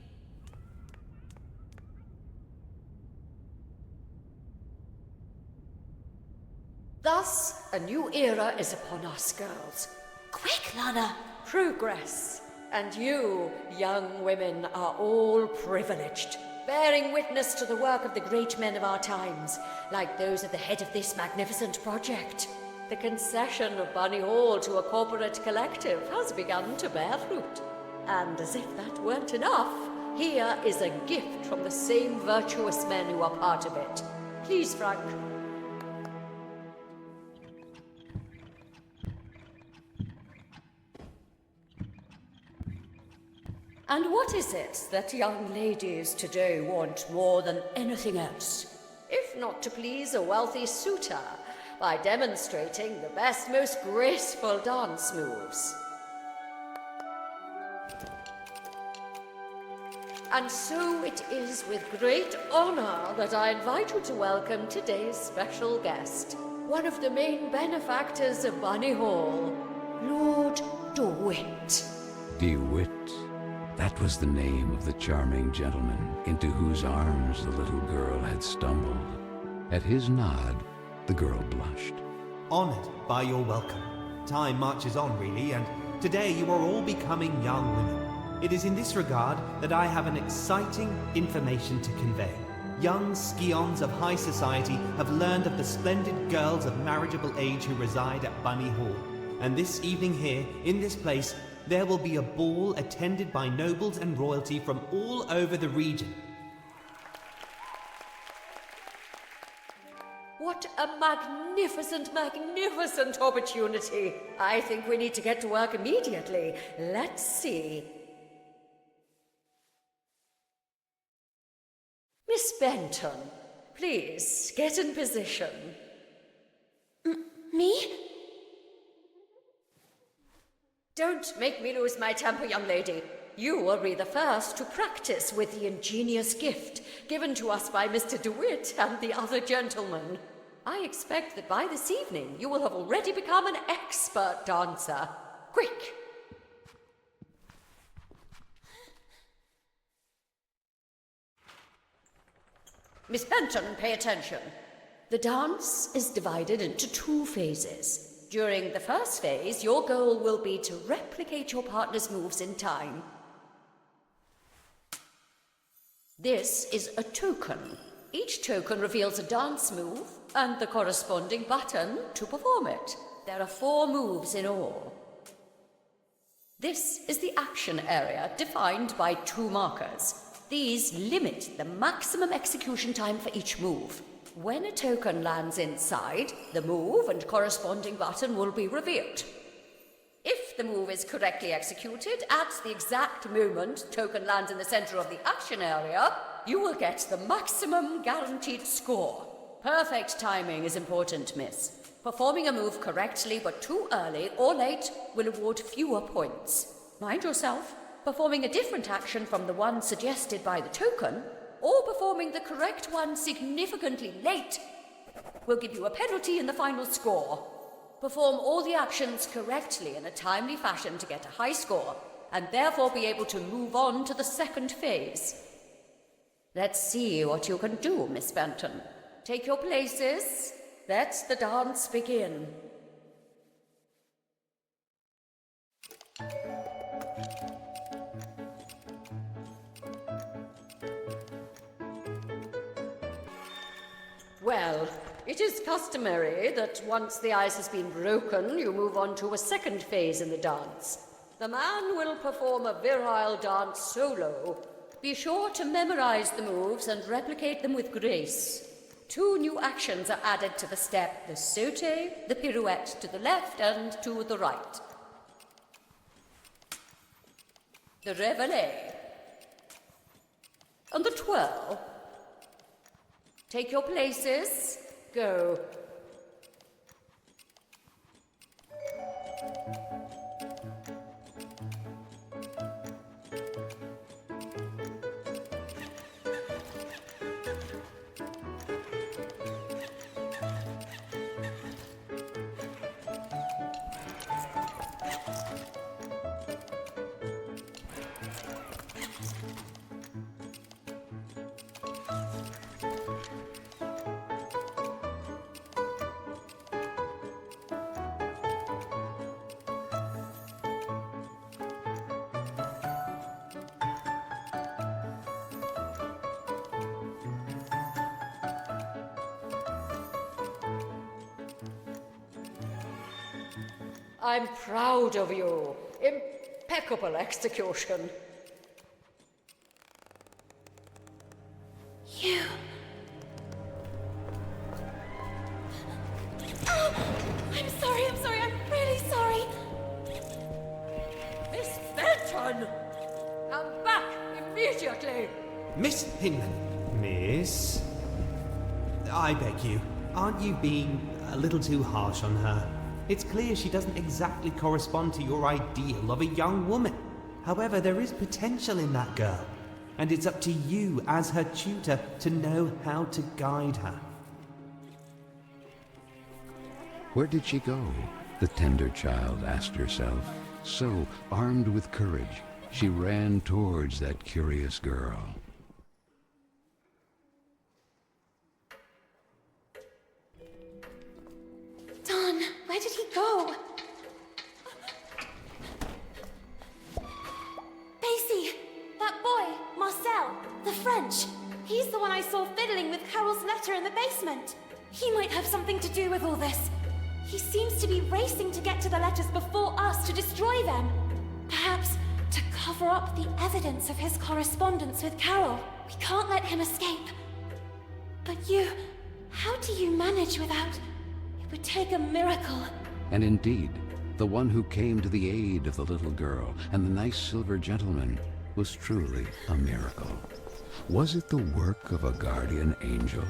Thus, a new era is upon us, girls. Quick, Lana. Progress And you, young women, are all privileged, bearing witness to the work of the great men of our times, like those at the head of this magnificent project. The concession of Bunny Hall to a corporate collective has begun to bear fruit. And as if that weren't enough, here is a gift from the same virtuous men who are part of it. Please, Frank. And what is it that young ladies today want more than anything else, if not to please a wealthy suitor by demonstrating the best, most graceful dance moves? And so it is with great honor that I invite you to welcome today's special guest, one of the main benefactors of Bunny Hall, Lord DeWitt. DeWitt. That was the name of the charming gentleman into whose arms the little girl had stumbled. At his nod, the girl blushed. Honored by your welcome. Time marches on, really, and today you are all becoming young women. It is in this regard that I have an exciting information to convey. Young scions of high society have learned of the splendid girls of marriageable age who reside at Bunny Hall. And this evening here, in this place, there will be a ball attended by nobles and royalty from all over the region. What a magnificent, magnificent opportunity. I think we need to get to work immediately. Let's see. Miss Benton, please get in position. Me? Don't make me lose my temper, young lady. You will be the first to practice with the ingenious gift given to us by Mr. DeWitt and the other gentlemen. I expect that by this evening you will have already become an expert dancer. Quick! Miss Benton, pay attention. The dance is divided into 2 phases. During the first phase, your goal will be to replicate your partner's moves in time. This is a token. Each token reveals a dance move and the corresponding button to perform it. There are 4 moves in all. This is the action area, defined by 2 markers. These limit the maximum execution time for each move. When a token lands inside, the move and corresponding button will be revealed. If the move is correctly executed at the exact moment token lands in the center of the action area, you will get the maximum guaranteed score. Perfect timing is important, miss. Performing a move correctly but too early or late will award fewer points. Mind yourself, performing a different action from the one suggested by the token, or performing the correct one significantly late, will give you a penalty in the final score. Perform all the actions correctly in a timely fashion to get a high score, and therefore be able to move on to the second phase. Let's see what you can do, Miss Benton. Take your places. Let the dance begin. Well, it is customary that once the ice has been broken, you move on to a second phase in the dance. The man will perform a virile dance solo. Be sure to memorize the moves and replicate them with grace. 2 new actions are added to the step: the saute, the pirouette to the left and to the right. The reveille. And the twirl. Take your places. Go. I'm proud of you. Impeccable execution. You... Oh, I'm sorry, I'm really sorry. Miss Fenton! Come back immediately! Miss Hinman. Miss? I beg you, aren't you being a little too harsh on her? It's clear she doesn't exactly correspond to your ideal of a young woman. However, there is potential in that girl, and it's up to you as her tutor to know how to guide her. Where did she go? The tender child asked herself. So, armed with courage, she ran towards that curious girl. Don, where did he go? Basie! That boy, Marcel, the French. He's the one I saw fiddling with Carol's letter in the basement. He might have something to do with all this. He seems to be racing to get to the letters before us to destroy them. Perhaps to cover up the evidence of his correspondence with Carol. We can't let him escape. But you, how do you manage without... It would take a miracle. And indeed, the one who came to the aid of the little girl and the nice silver gentleman was truly a miracle. Was it the work of a guardian angel,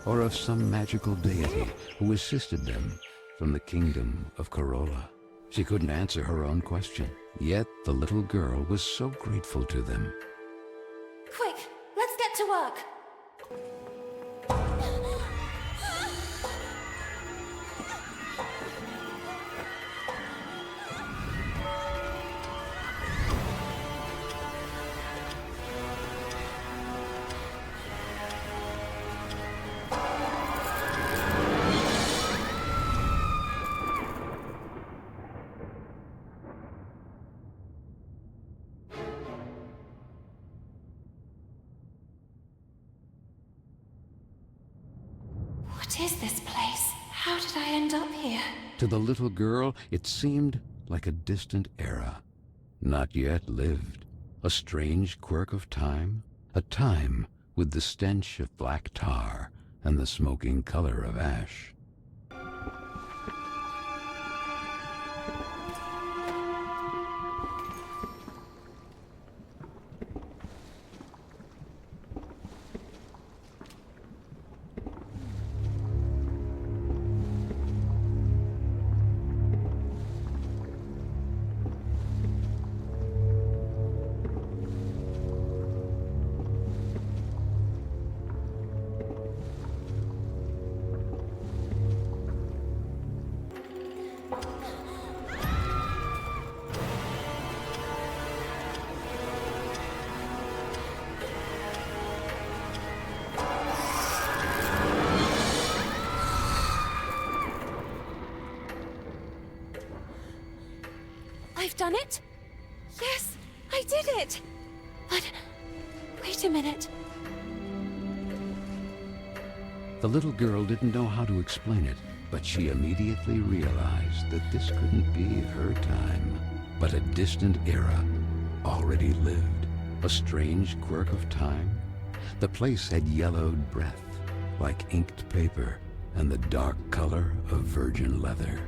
or of some magical deity who assisted them from the kingdom of Corolla? She couldn't answer her own question, yet the little girl was so grateful to them. Quick, let's get to work. What is this place? How did I end up here? To the little girl, it seemed like a distant era, not yet lived. A strange quirk of time, a time with the stench of black tar and the smoking color of ash. I've done it? Yes, I did it! But... wait a minute. The little girl didn't know how to explain it, but she immediately realized that this couldn't be her time, but a distant era already lived. A strange quirk of time. The place had yellowed breath, like inked paper, and the dark color of virgin leather.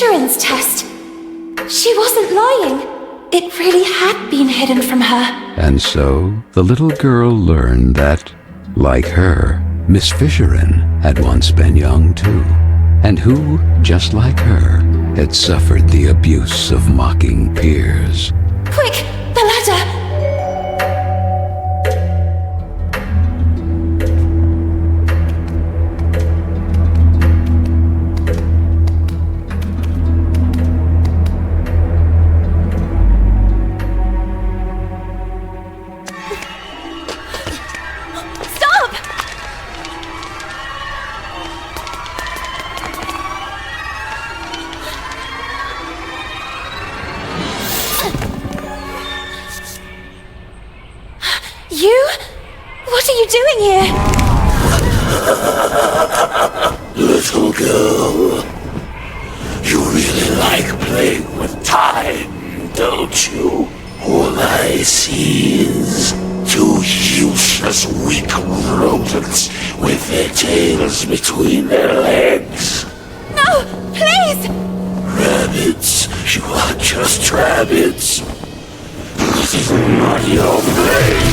Fisheran's test. She wasn't lying. It really had been hidden from her. And so the little girl learned that, like her, Miss Fisherin had once been young too, and who, just like her, had suffered the abuse of mocking peers. Quick, the ladder! You? What are you doing here? Little girl, you really like playing with time, don't you? All I see is two useless, weak rodents with their tails between their legs. No, please! Rabbits, you are just rabbits. This is not your place.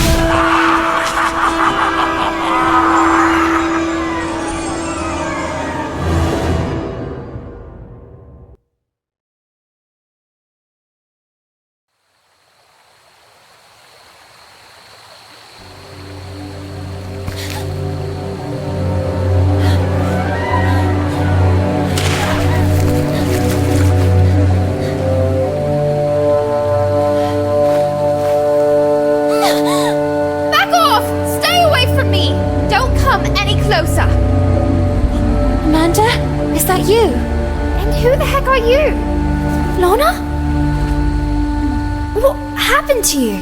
To you?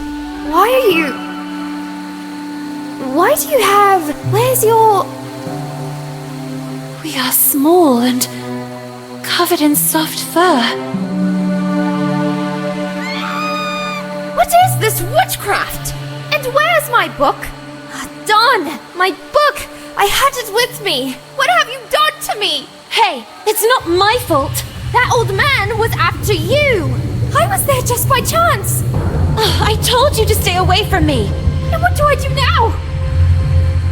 Why do you have... Where's your... We are small and covered in soft fur. What is this witchcraft? And where's my book? Darn, my book! I had it with me. What have you done to me? Hey, it's not my fault. That old man was after you. I was there just by chance. I told you to stay away from me. And what do I do now?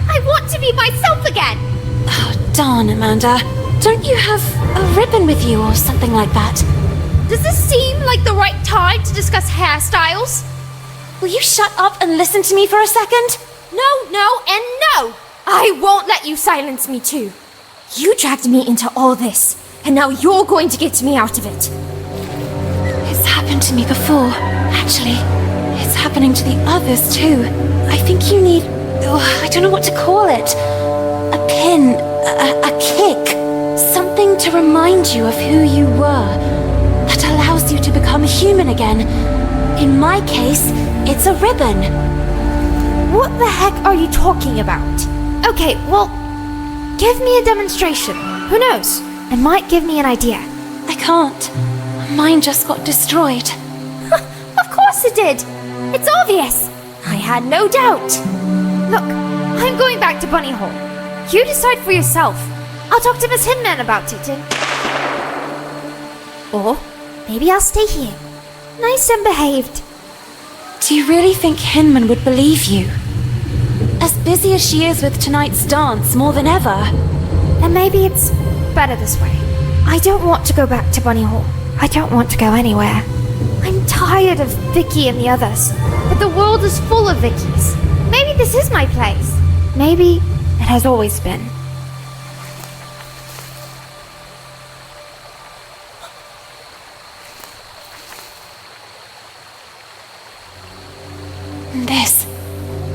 I want to be myself again. Oh, darn, Amanda. Don't you have a ribbon with you or something like that? Does this seem like the right time to discuss hairstyles? Will you shut up and listen to me for a second? No, and no! I won't let you silence me too. You dragged me into all this, and now you're going to get me out of it. It's happened to me before. Actually, it's happening to the others too. I think you need... I don't know what to call it. A pin, a kick. Something to remind you of who you were. That allows you to become human again. In my case, it's a ribbon. What the heck are you talking about? Okay, well, give me a demonstration. Who knows? It might give me an idea. I can't. Mine just got destroyed. Of course it did. It's obvious. I had no doubt. Look, I'm going back to Bunny Hole. You decide for yourself. I'll talk to Miss Hinman about it Or maybe I'll stay here. Nice and behaved. Do you really think Hinman would believe you? As busy as she is with tonight's dance more than ever. Then maybe it's better this way. I don't want to go back to Bunny Hole. I don't want to go anywhere. I'm tired of Vicky and the others. But the world is full of Vickies. Maybe this is my place. Maybe it has always been. This.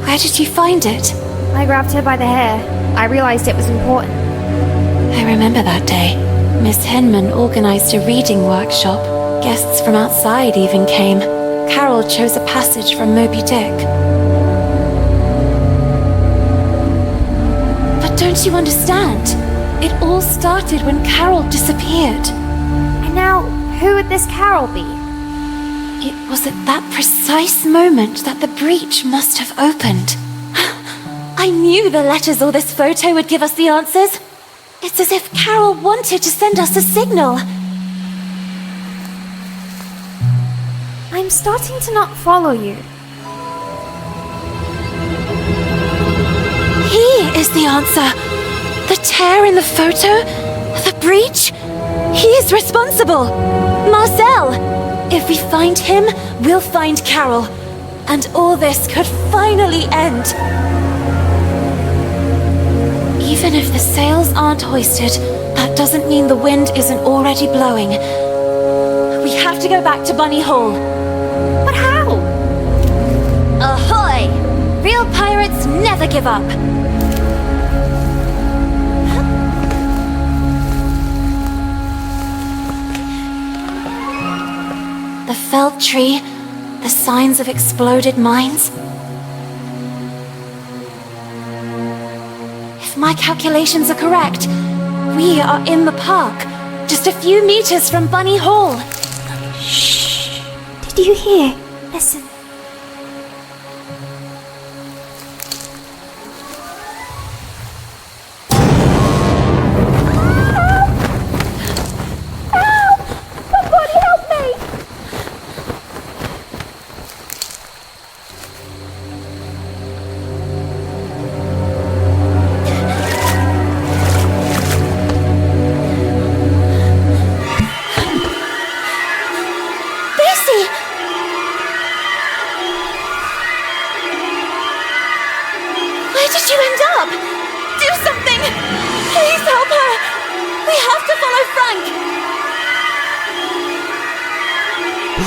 Where did you find it? I grabbed her by the hair. I realized it was important. I remember that day. Miss Hinman organized a reading workshop. Guests from outside even came. Carol chose a passage from Moby Dick. But don't you understand? It all started when Carol disappeared. And now, who would this Carol be? It was at that precise moment that the breach must have opened. I knew the letters or this photo would give us the answers. It's as if Carol wanted to send us a signal. I'm starting to not follow you. He is the answer. The tear in the photo? The breach? He is responsible. Marcel! If we find him, we'll find Carole. And all this could finally end. Even if the sails aren't hoisted, that doesn't mean the wind isn't already blowing. We have to go back to Bunny Hall. But how? Ahoy! Real pirates never give up. The felled tree, the signs of exploded mines. If my calculations are correct, we are in the park, just a few meters from Bunny Hall. Shh. Did you hear? Listen.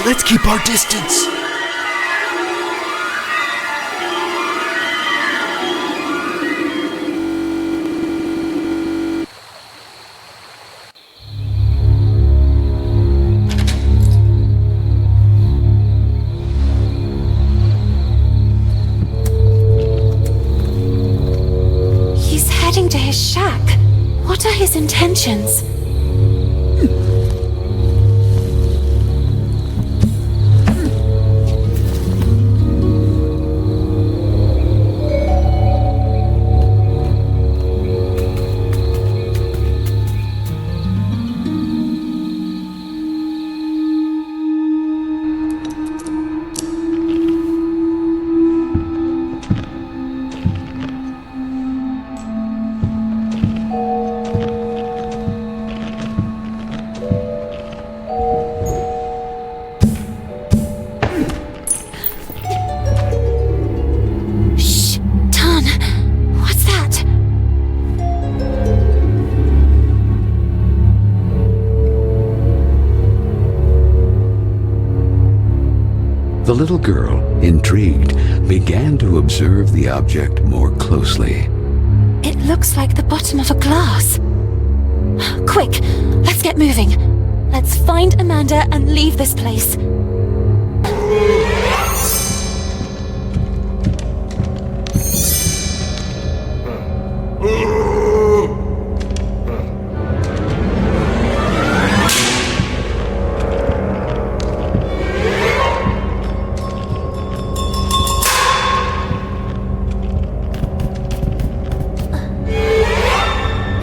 Let's keep our distance. He's heading to his shack. What are his intentions? The little girl, intrigued, began to observe the object more closely. It looks like the bottom of a glass. Quick, let's get moving. Let's find Amanda and leave this place.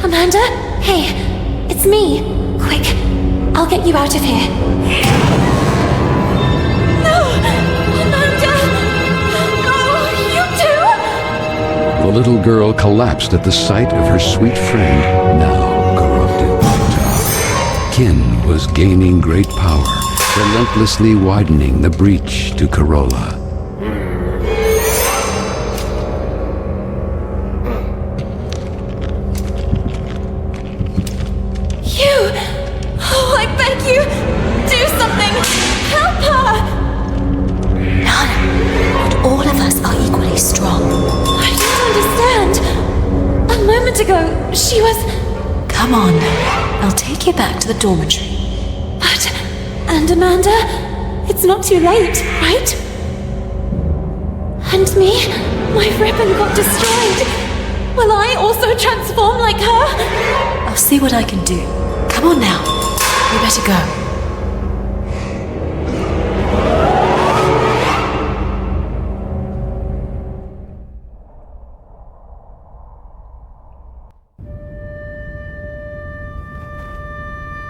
Amanda? Hey, it's me. Quick, I'll get you out of here. No! Amanda! No, you too! The little girl collapsed at the sight of her sweet friend, now corrupted by Tar. Kin was gaining great power, relentlessly widening the breach to Corolla. Ago, she was... Come on, I'll take you back to the dormitory. But... And Amanda? It's not too late, right? And me? My ribbon got destroyed. Will I also transform like her? I'll see what I can do. Come on now, we better go.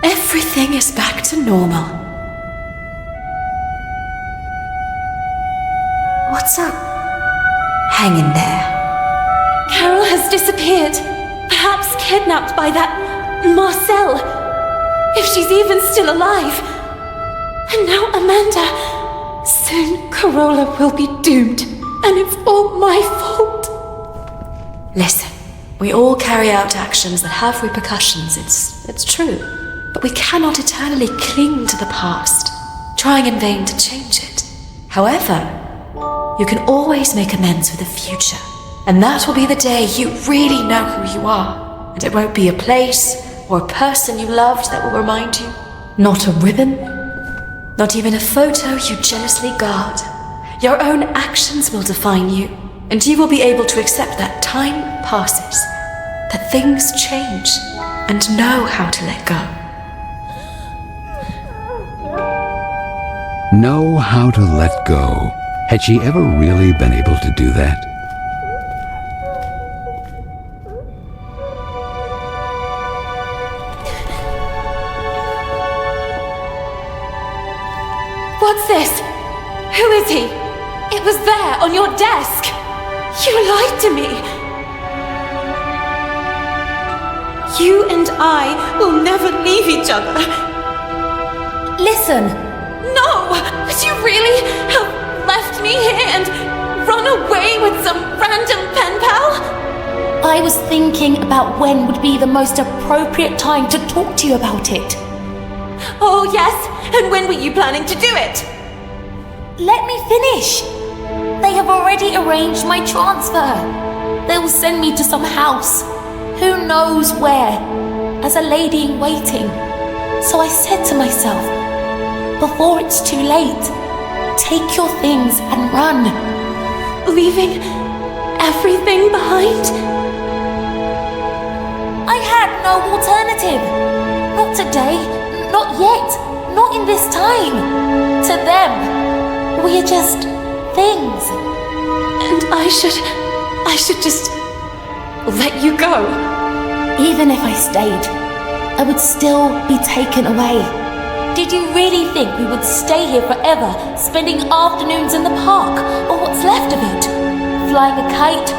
Everything is back to normal. Hang in there. Carole has disappeared. Perhaps kidnapped by that Marcel. If she's even still alive. And now Amanda. Soon Carola will be doomed. And it's all my fault. Listen, we all carry out actions that have repercussions, it's true. But we cannot eternally cling to the past, trying in vain to change it. However, you can always make amends for the future. And that will be the day you really know who you are. And it won't be a place or a person you loved that will remind you. Not a ribbon, not even a photo you jealously guard. Your own actions will define you, and you will be able to accept that time passes, that things change, and know how to let go. Know how to let go. Had she ever really been able to do that? What's this? Who is he? It was there, on your desk. You lied to me. You and I will never leave each other. Listen. No! Would you really have left me here and run away with some random pen pal? I was thinking about when would be the most appropriate time to talk to you about it. Oh, yes? And when were you planning to do it? Let me finish. They have already arranged my transfer. They will send me to some house, who knows where, as a lady in waiting. So I said to myself, before it's too late, take your things and run. Leaving everything behind? I had no alternative. Not today, not yet, not in this time. To them, we are just things. And I should just let you go. Even if I stayed, I would still be taken away. Did you really think we would stay here forever, spending afternoons in the park, or what's left of it? Flying a kite,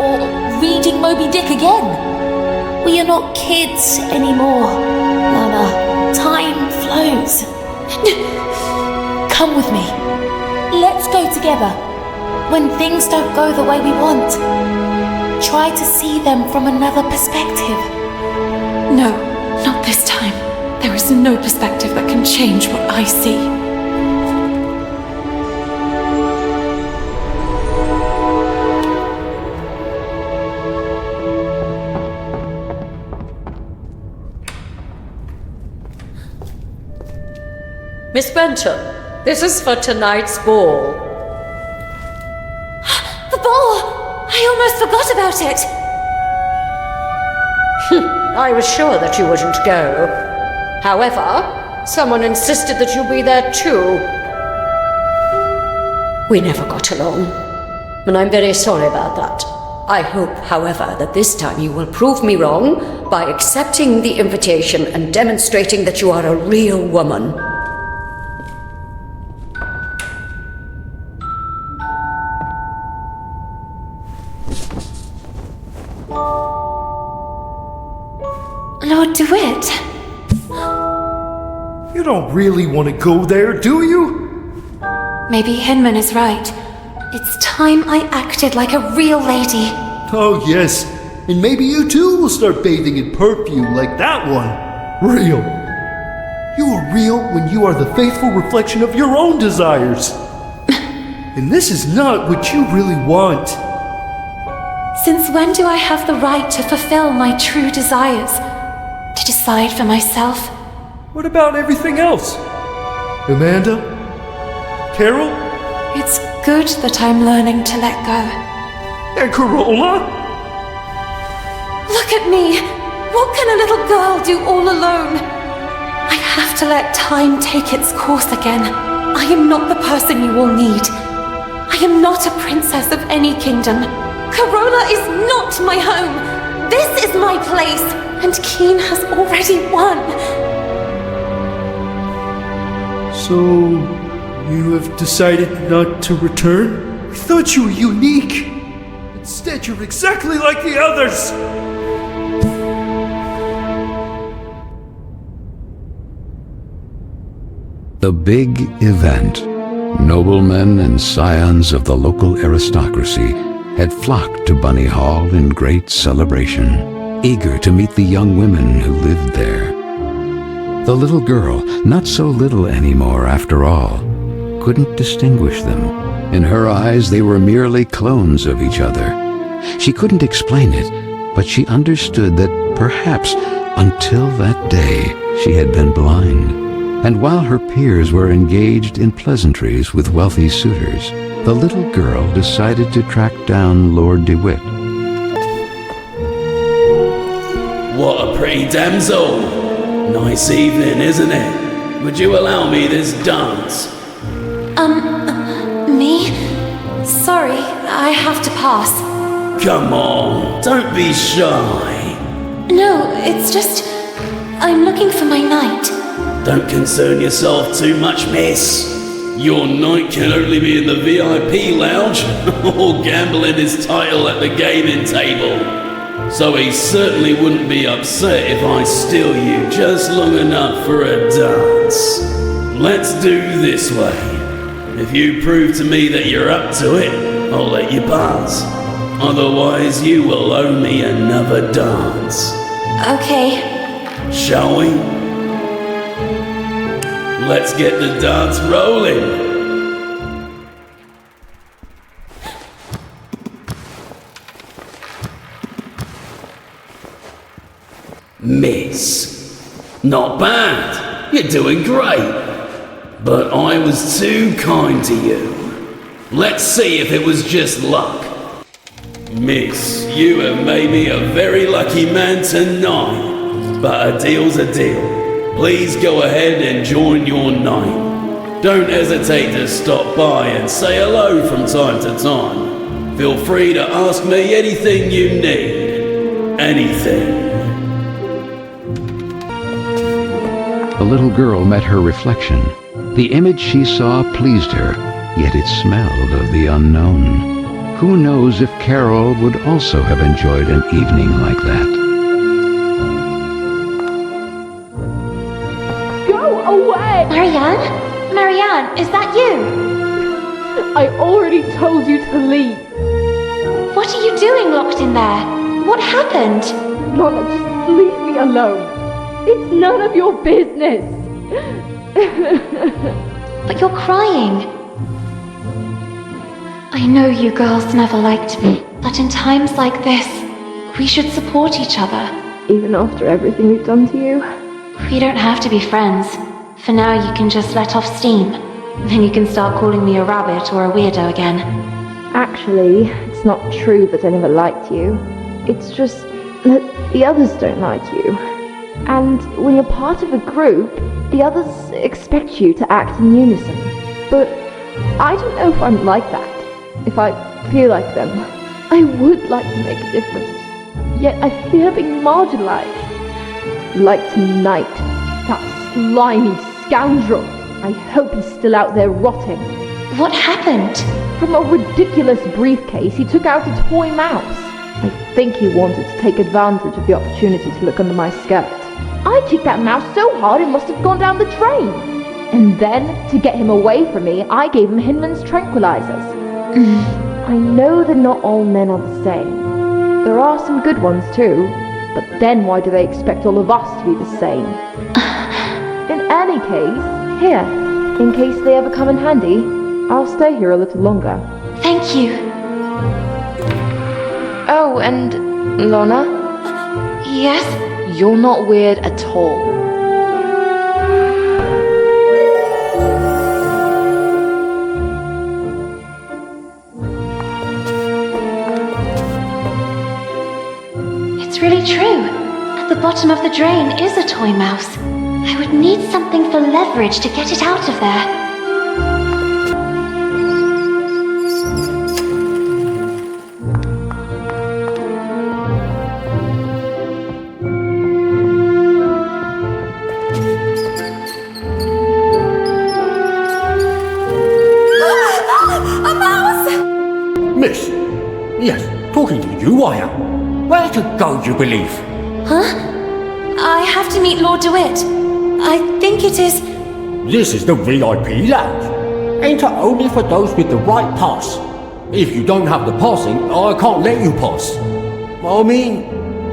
or reading Moby Dick again? We are not kids anymore, Lana. Time flows. Come with me. Let's go together. When things don't go the way we want, try to see them from another perspective. No, not this time. There is no perspective that can change what I see. Miss Benton, this is for tonight's ball. The ball! I almost forgot about it! I was sure that you wouldn't go. However, someone insisted that you be there too. We never got along, and I'm very sorry about that. I hope, however, that this time you will prove me wrong by accepting the invitation and demonstrating that you are a real woman. Lord DeWitt. You don't really want to go there, do you? Maybe Hinman is right. It's time I acted like a real lady. Oh, yes. And maybe you too will start bathing in perfume like that one. Real. You are real when you are the faithful reflection of your own desires. And this is not what you really want. Since when do I have the right to fulfill my true desires? To decide for myself? What about everything else? Amanda? Carole? It's good that I'm learning to let go. And Carola? Look at me! What can a little girl do all alone? I have to let time take its course again. I am not the person you will need. I am not a princess of any kingdom. Carola is not my home. This is my place, and Keen has already won. So, you have decided not to return? I thought you were unique. Instead, you're exactly like the others! The big event. Noblemen and scions of the local aristocracy had flocked to Bunny Hall in great celebration, eager to meet the young women who lived there. The little girl, not so little anymore after all, couldn't distinguish them. In her eyes, they were merely clones of each other. She couldn't explain it, but she understood that perhaps until that day she had been blind. And while her peers were engaged in pleasantries with wealthy suitors, the little girl decided to track down Lord DeWitt. What a pretty damsel! Nice evening, isn't it? Would you allow me this dance? Me? Sorry, I have to pass. Come on, don't be shy. No, it's just... I'm looking for my knight. Don't concern yourself too much, miss. Your knight can only be in the VIP lounge or gambling his title at the gaming table. So he certainly wouldn't be upset if I steal you just long enough for a dance. Let's do this way. If you prove to me that you're up to it, I'll let you pass. Otherwise, you will owe me another dance. Okay. Shall we? Let's get the dance rolling. Miss. Not bad. You're doing great. But I was too kind to you. Let's see if it was just luck. Miss, you have made me a very lucky man tonight. But a deal's a deal. Please go ahead and join your knight. Don't hesitate to stop by and say hello from time to time. Feel free to ask me anything you need. Anything. The little girl met her reflection. The image she saw pleased her, yet it smelled of the unknown. Who knows if Carole would also have enjoyed an evening like that? Go away! Marianne? Marianne, is that you? I already told you to leave. What are you doing locked in there? What happened? Lana, just leave me alone. It's none of your business. But you're crying. I know you girls never liked me, but in times like this, we should support each other. Even after everything we've done to you? We don't have to be friends. For now, you can just let off steam. Then you can start calling me a rabbit or a weirdo again. Actually, it's not true that I never liked you. It's just that the others don't like you. And when you're part of a group, the others expect you to act in unison. But I don't know if I'm like that. If I feel like them. I would like to make a difference. Yet I fear being marginalized. Like tonight. That slimy scoundrel. I hope he's still out there rotting. What happened? From a ridiculous briefcase, he took out a toy mouse. I think he wanted to take advantage of the opportunity to look under my skirt. I kicked that mouse so hard it must have gone down the drain. And then, to get him away from me, I gave him Hinman's tranquilizers. I know that not all men are the same. There are some good ones too, but then why do they expect all of us to be the same? In any case, here, in case they ever come in handy, I'll stay here a little longer. Thank you. Oh, and Lana? Yes? You're not weird at all. It's really true. At the bottom of the drain is a toy mouse. I would need something for leverage to get it out of there. Where to go, you believe? Huh? I have to meet Lord DeWitt. I think it is... This is the VIP lounge. Enter only for those with the right pass. If you don't have the passing, I can't let you pass. I mean,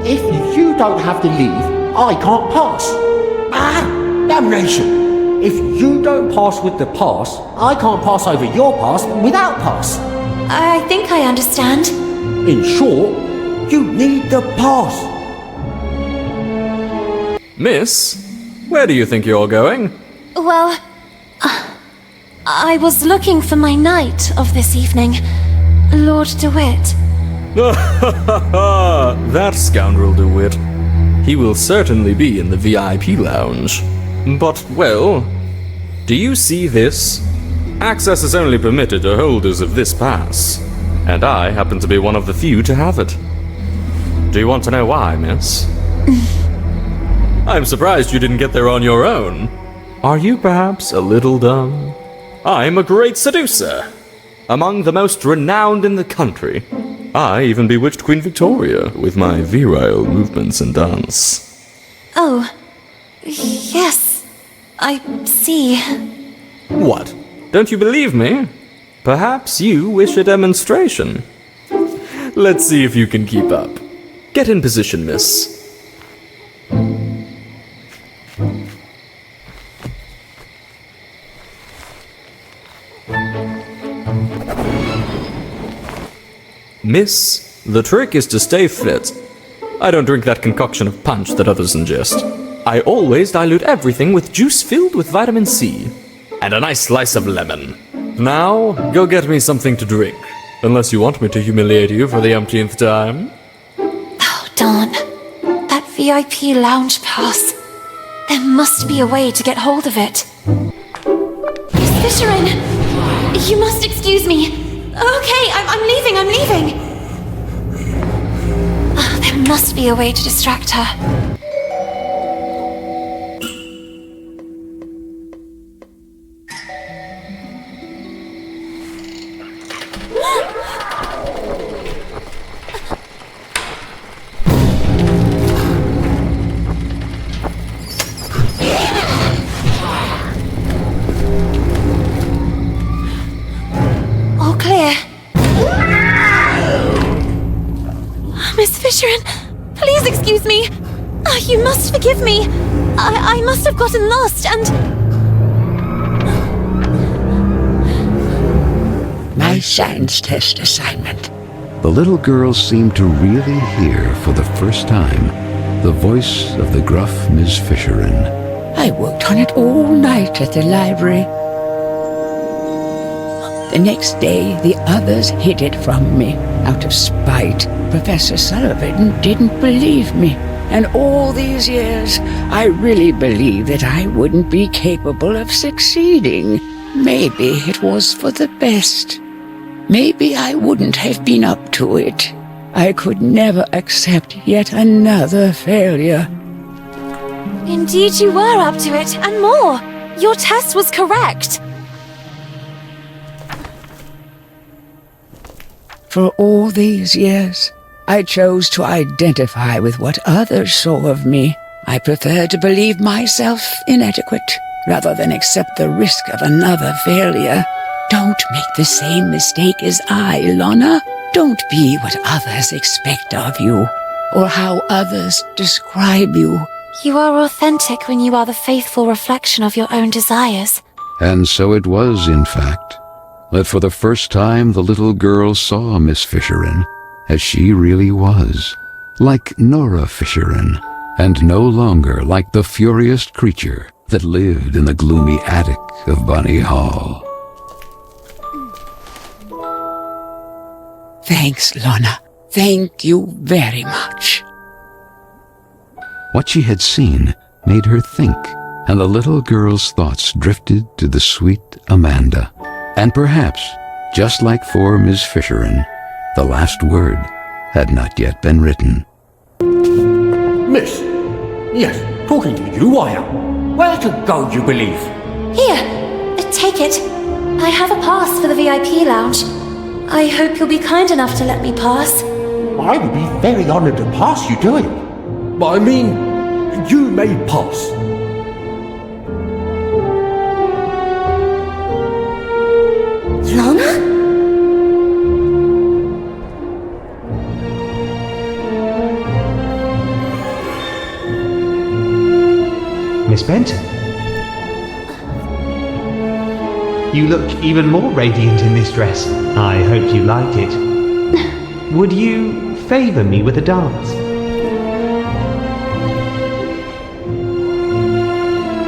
if you don't have the leave, I can't pass. Ah, damnation! If you don't pass with the pass, I can't pass over your pass without pass. I think I understand. In short, you need the pass. Miss, where do you think you're going? Well, I was looking for my knight of this evening, Lord DeWitt. That scoundrel DeWitt. He will certainly be in the VIP lounge. But, well, do you see this? Access is only permitted to holders of this pass, and I happen to be one of the few to have it. Do you want to know why, miss? I'm surprised you didn't get there on your own. Are you perhaps a little dumb? I'm a great seducer, among the most renowned in the country. I even bewitched Queen Victoria with my virile movements and dance. Oh, yes, I see. What? Don't you believe me? Perhaps you wish a demonstration. Let's see if you can keep up. Get in position, miss. Miss, the trick is to stay fit. I don't drink that concoction of punch that others ingest. I always dilute everything with juice filled with vitamin C. And a nice slice of lemon. Now, go get me something to drink. Unless you want me to humiliate you for the umpteenth time. Oh, darn. That VIP lounge pass. There must be a way to get hold of it. Miss Fisherin! You must excuse me. Okay, I'm leaving. There must be a way to distract her. All clear. Miss Fisherin, please excuse me. You must forgive me. I must have gotten lost and... My science test assignment. The little girl seemed to really hear for the first time the voice of the gruff Miss Fisherin. I worked on it all night at the library. The next day, the others hid it from me. Out of spite, Professor Sullivan didn't believe me. And all these years, I really believed that I wouldn't be capable of succeeding. Maybe it was for the best. Maybe I wouldn't have been up to it. I could never accept yet another failure. Indeed you were up to it, and more. Your test was correct. For all these years, I chose to identify with what others saw of me. I prefer to believe myself inadequate, rather than accept the risk of another failure. Don't make the same mistake as I, Lana. Don't be what others expect of you, or how others describe you. You are authentic when you are the faithful reflection of your own desires. And so it was, in fact, that for the first time the little girl saw Miss Fisherin as she really was, like Nora Fisherin, and no longer like the furious creature that lived in the gloomy attic of Bunny Hall. Thanks, Lana. Thank you very much. What she had seen made her think, and the little girl's thoughts drifted to the sweet Amanda. And perhaps, just like for Miss Fisherin, the last word had not yet been written. Miss, yes, talking to you I am. Where to go, you believe? Here, take it. I have a pass for the VIP lounge. I hope you'll be kind enough to let me pass. I would be very honored to pass you to him. But I mean, you may pass. Lana? Miss Benton. You look even more radiant in this dress. I hope you like it. Would you favor me with a dance?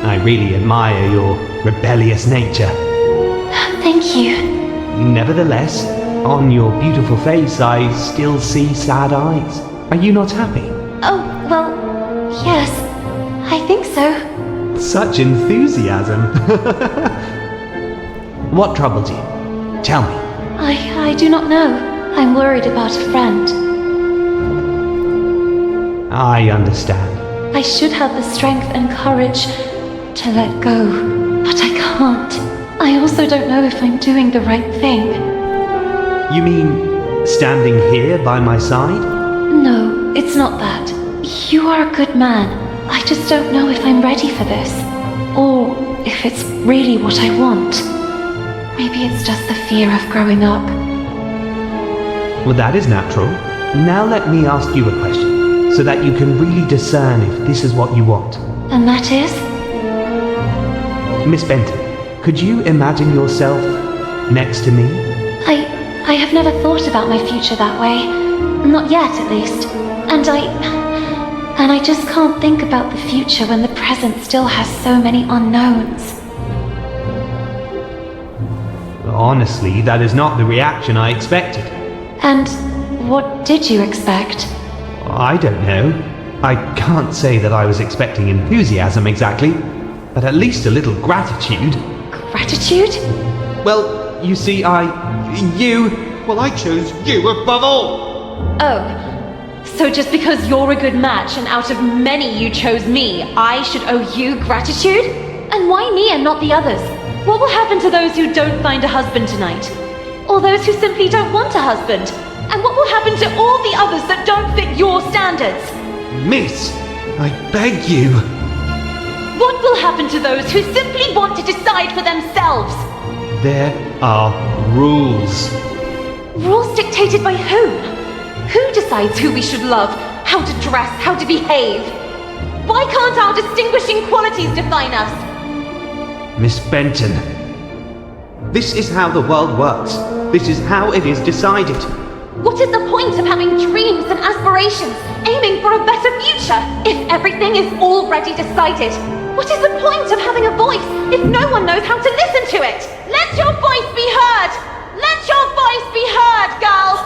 I really admire your rebellious nature. Thank you. Nevertheless, on your beautiful face, I still see sad eyes. Are you not happy? Oh, well, yes. I think so. Such enthusiasm. What troubled you? Tell me. I do not know. I'm worried about a friend. I understand. I should have the strength and courage to let go, but I can't. I also don't know if I'm doing the right thing. You mean standing here by my side? No, it's not that. You are a good man. I just don't know if I'm ready for this, or if it's really what I want. Maybe it's just the fear of growing up. Well, that is natural. Now let me ask you a question, so that you can really discern if this is what you want. And that is? Miss Benton, could you imagine yourself next to me? I have never thought about my future that way. Not yet, at least. And I just can't think about the future when the present still has so many unknowns. Honestly, that is not the reaction I expected. And what did you expect? I don't know. I can't say that I was expecting enthusiasm exactly, but at least a little gratitude. Gratitude? Well, you see, I chose you above all! Oh, so just because you're a good match and out of many you chose me, I should owe you gratitude? And why me and not the others? What will happen to those who don't find a husband tonight? Or those who simply don't want a husband? And what will happen to all the others that don't fit your standards? Miss, I beg you. What will happen to those who simply want to decide for themselves? There are rules. Rules dictated by whom? Who decides who we should love, how to dress, how to behave? Why can't our distinguishing qualities define us? Miss Benton, this is how the world works. This is how it is decided. What is the point of having dreams and aspirations, aiming for a better future, if everything is already decided? What is the point of having a voice if no one knows how to listen to it? Let your voice be heard! Let your voice be heard, girls!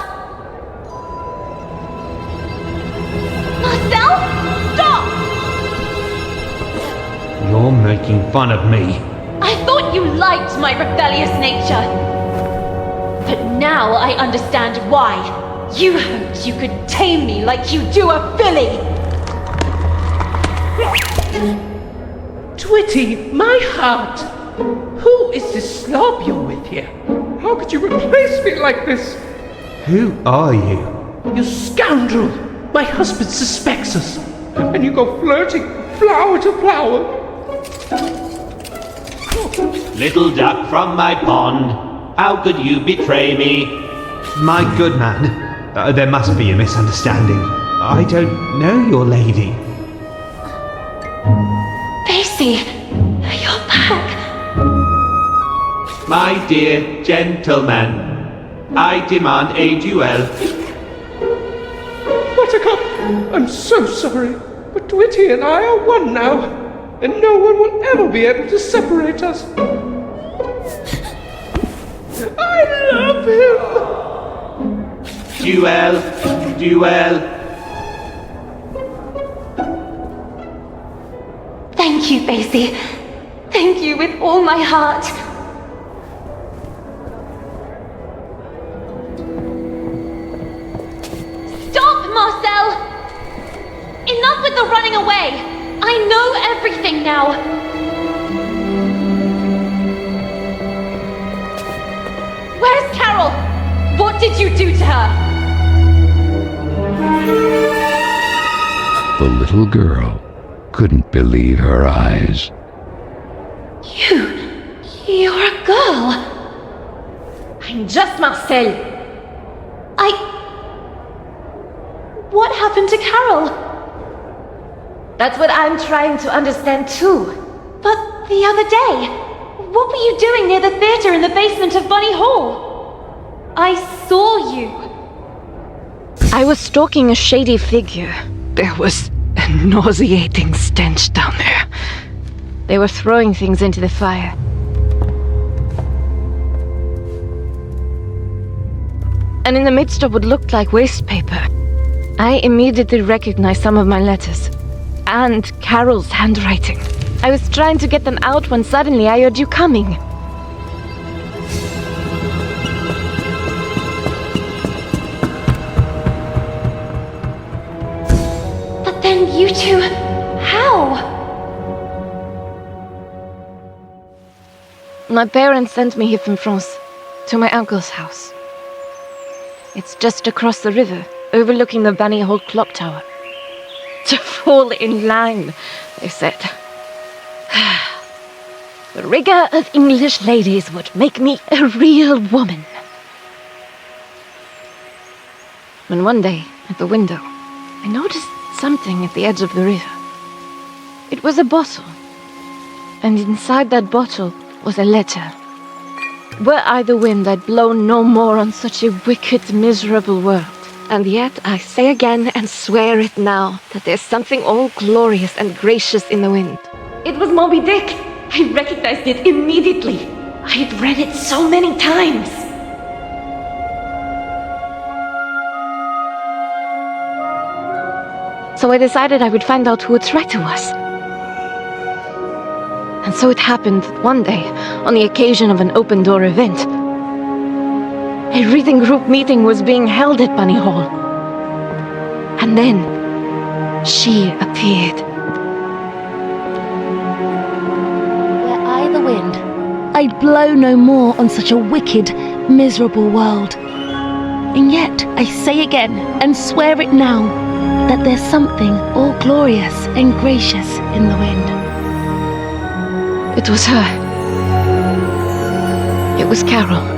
Marcel, stop! You're making fun of me. I thought you liked my rebellious nature. But now I understand why. You hoped you could tame me like you do a filly. Twitty, my heart! Who is this slob you're with here? How could you replace me like this? Who are you? You scoundrel! My husband suspects us, and you go flirting flower to flower. Little duck from my pond, how could you betray me? My good man, there must be a misunderstanding. I don't know your lady. Basie, you're back. My dear gentleman, I demand a duel. Buttercup, I'm so sorry, but Twitty and I are one now, and no one will ever be able to separate us. I love him! Duel. Thank you, Basie. Thank you with all my heart. Stop, Marcel! Enough with the running away! I know everything now! Where's Carole? What did you do to her? The little girl couldn't believe her eyes. You're a girl. I'm just Marcel. What happened to Carole? That's what I'm trying to understand too. But the other day, what were you doing near the theater in the basement of Bunny Hall? I saw you. I was stalking a shady figure. There was a nauseating stench down there. They were throwing things into the fire. And in the midst of what looked like waste paper, I immediately recognized some of my letters. And Carole's handwriting. I was trying to get them out when suddenly I heard you coming. But then you two... how? My parents sent me here from France, to my uncle's house. It's just across the river, overlooking the Bunny Hall clock tower. To fall in line, they said. The rigor of English ladies would make me a real woman. When one day, at the window, I noticed something at the edge of the river. It was a bottle, and inside that bottle was a letter. Were I the wind, I'd blow no more on such a wicked, miserable world. And yet I say again and swear it now that there's something all glorious and gracious in the wind. It was Moby Dick. I recognized it immediately. I'd read it so many times. So I decided I would find out who its writer was. And so it happened that one day, on the occasion of an open-door event, a reading group meeting was being held at Bunny Hall. And then, she appeared. Were I the wind, I'd blow no more on such a wicked, miserable world. And yet, I say again, and swear it now, that there's something all glorious and gracious in the wind. It was her. It was Carole.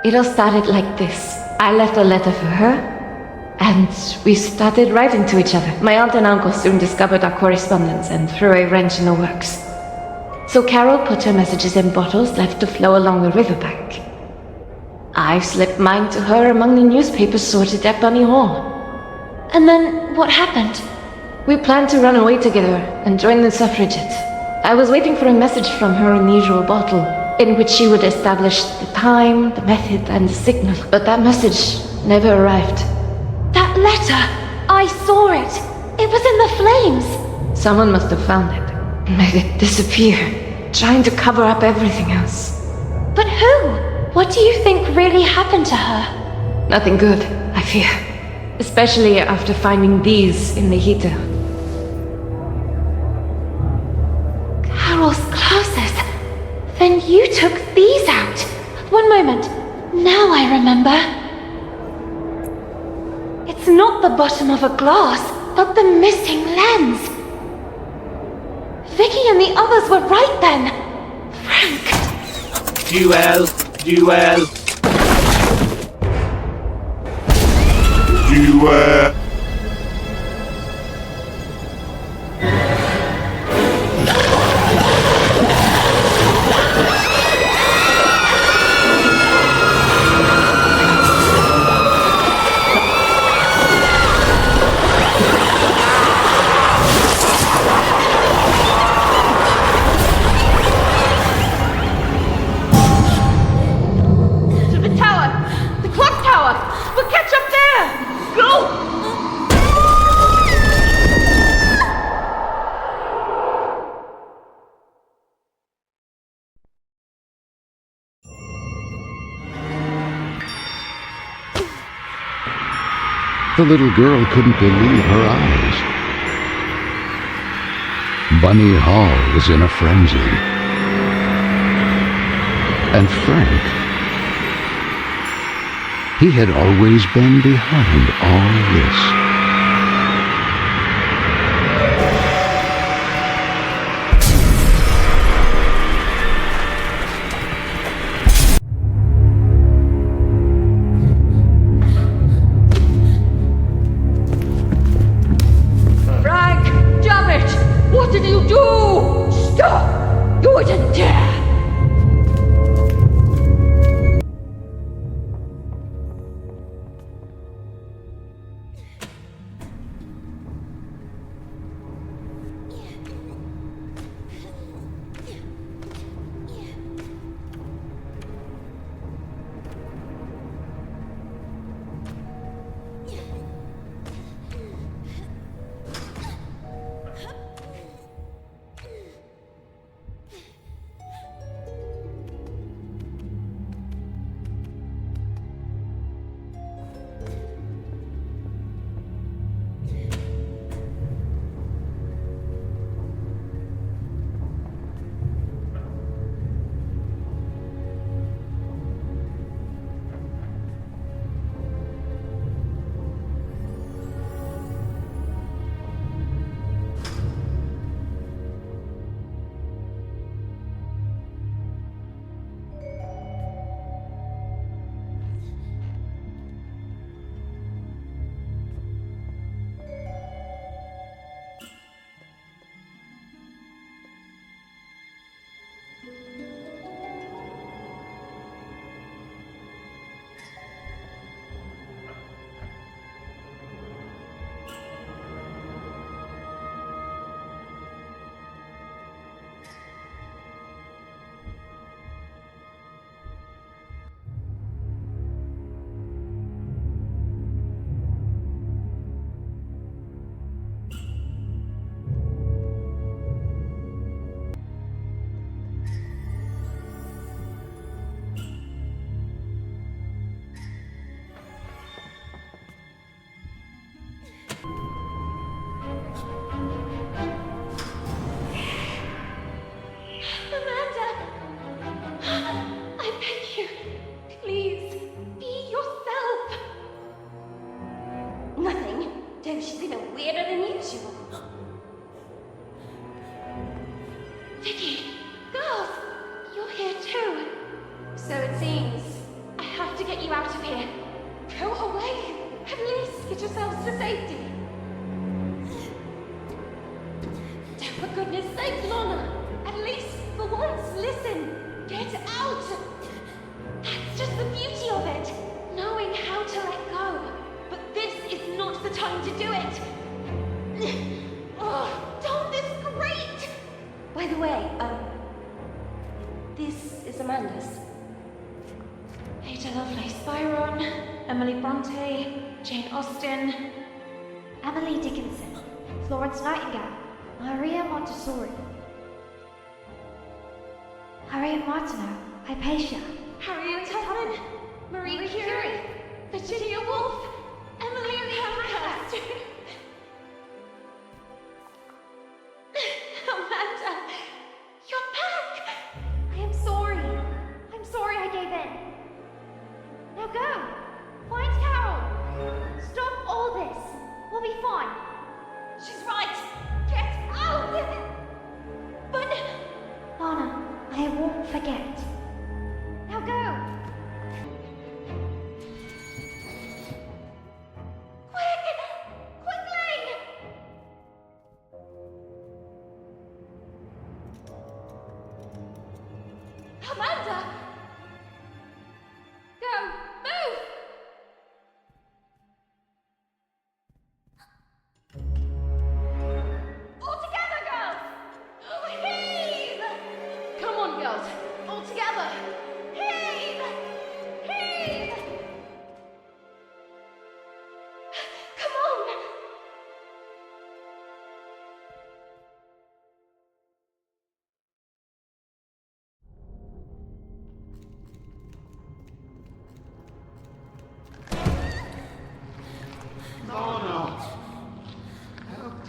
It all started like this. I left a letter for her, and we started writing to each other. My aunt and uncle soon discovered our correspondence and threw a wrench in the works. So Carole put her messages in bottles left to flow along the riverbank. I slipped mine to her among the newspapers sorted at Bunny Hall. And then, what happened? We planned to run away together and join the suffragettes. I was waiting for a message from her unusual bottle, in which she would establish the time, the method, and the signal. But that message never arrived. That letter! I saw it! It was in the flames! Someone must have found it and made it disappear, trying to cover up everything else. But who? What do you think really happened to her? Nothing good, I fear. Especially after finding these in the heater. Carole's glasses. Then you took these out. One moment. Now I remember. It's not the bottom of a glass, but the missing lens. Vicky and the others were right then. Frank. Duel. Duel. Duel. To the tower! The clock tower! We'll catch up there! Go! The little girl couldn't believe her eyes. Bunny Hall was in a frenzy. And Frank, he had always been behind all this. Frank, damn it! What did you do? Stop! You wouldn't dare!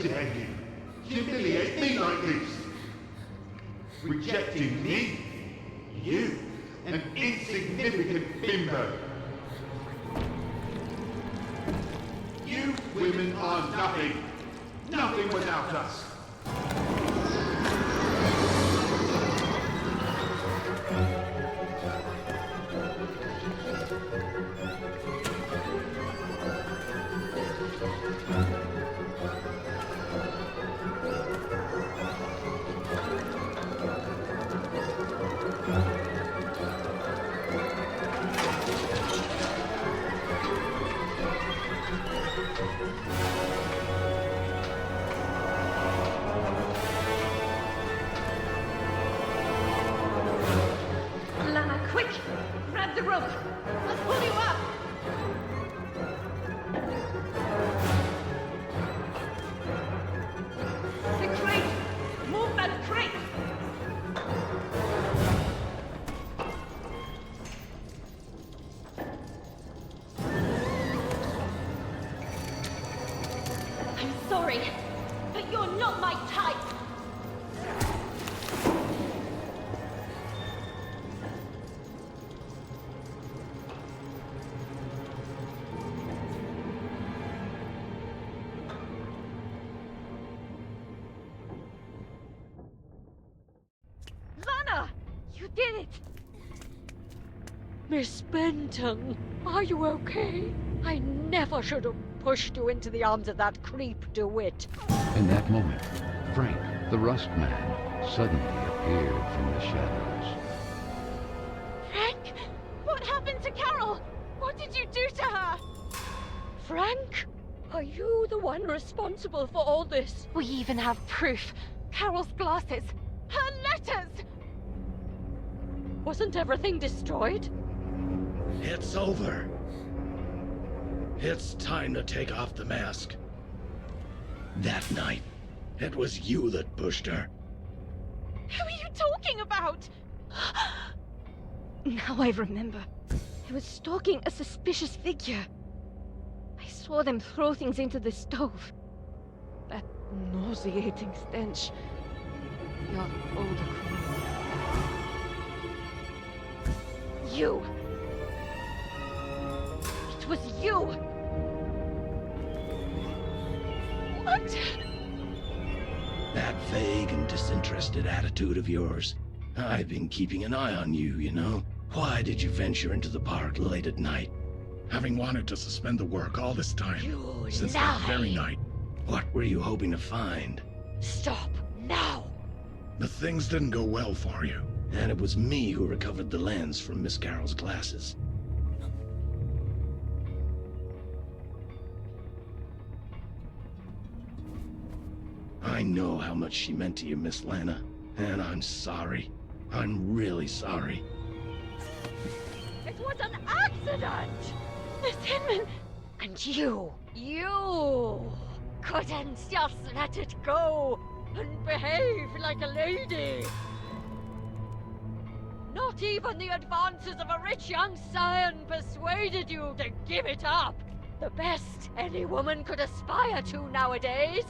dare you humiliate me like this? Rejecting me? You? And her. You women are nothing. Nothing without us. Lana, quick! Grab the rope! I'll pull you up! The crate! Move that crate! I'm sorry, but you're not my type! Lana! You did it! Miss Benton, are you okay? I never should have pushed you into the arms of that creep DeWitt. In that moment, Frank, the Rust Man, suddenly appeared from the shadows. Frank! What happened to Carole? What did you do to her? Frank? Are you the one responsible for all this? We even have proof. Carole's glasses. Her letters! Wasn't everything destroyed? It's over. It's time to take off the mask. That night, it was you that pushed her. Who are you talking about? Now I remember. I was stalking a suspicious figure. I saw them throw things into the stove. That nauseating stench. Your older criminal. You! It was you! What? That vague and disinterested attitude of yours. I've been keeping an eye on you, you know. Why did you venture into the park late at night? Having wanted to suspend the work all this time. Since that very night. What were you hoping to find? Stop, now! The things didn't go well for you. And it was me who recovered the lens from Miss Carroll's glasses. I know how much she meant to you, Miss Lana. And I'm sorry. I'm really sorry. It was an accident! Miss Hinman! And you couldn't just let it go and behave like a lady. Not even the advances of a rich young scion persuaded you to give it up. The best any woman could aspire to nowadays.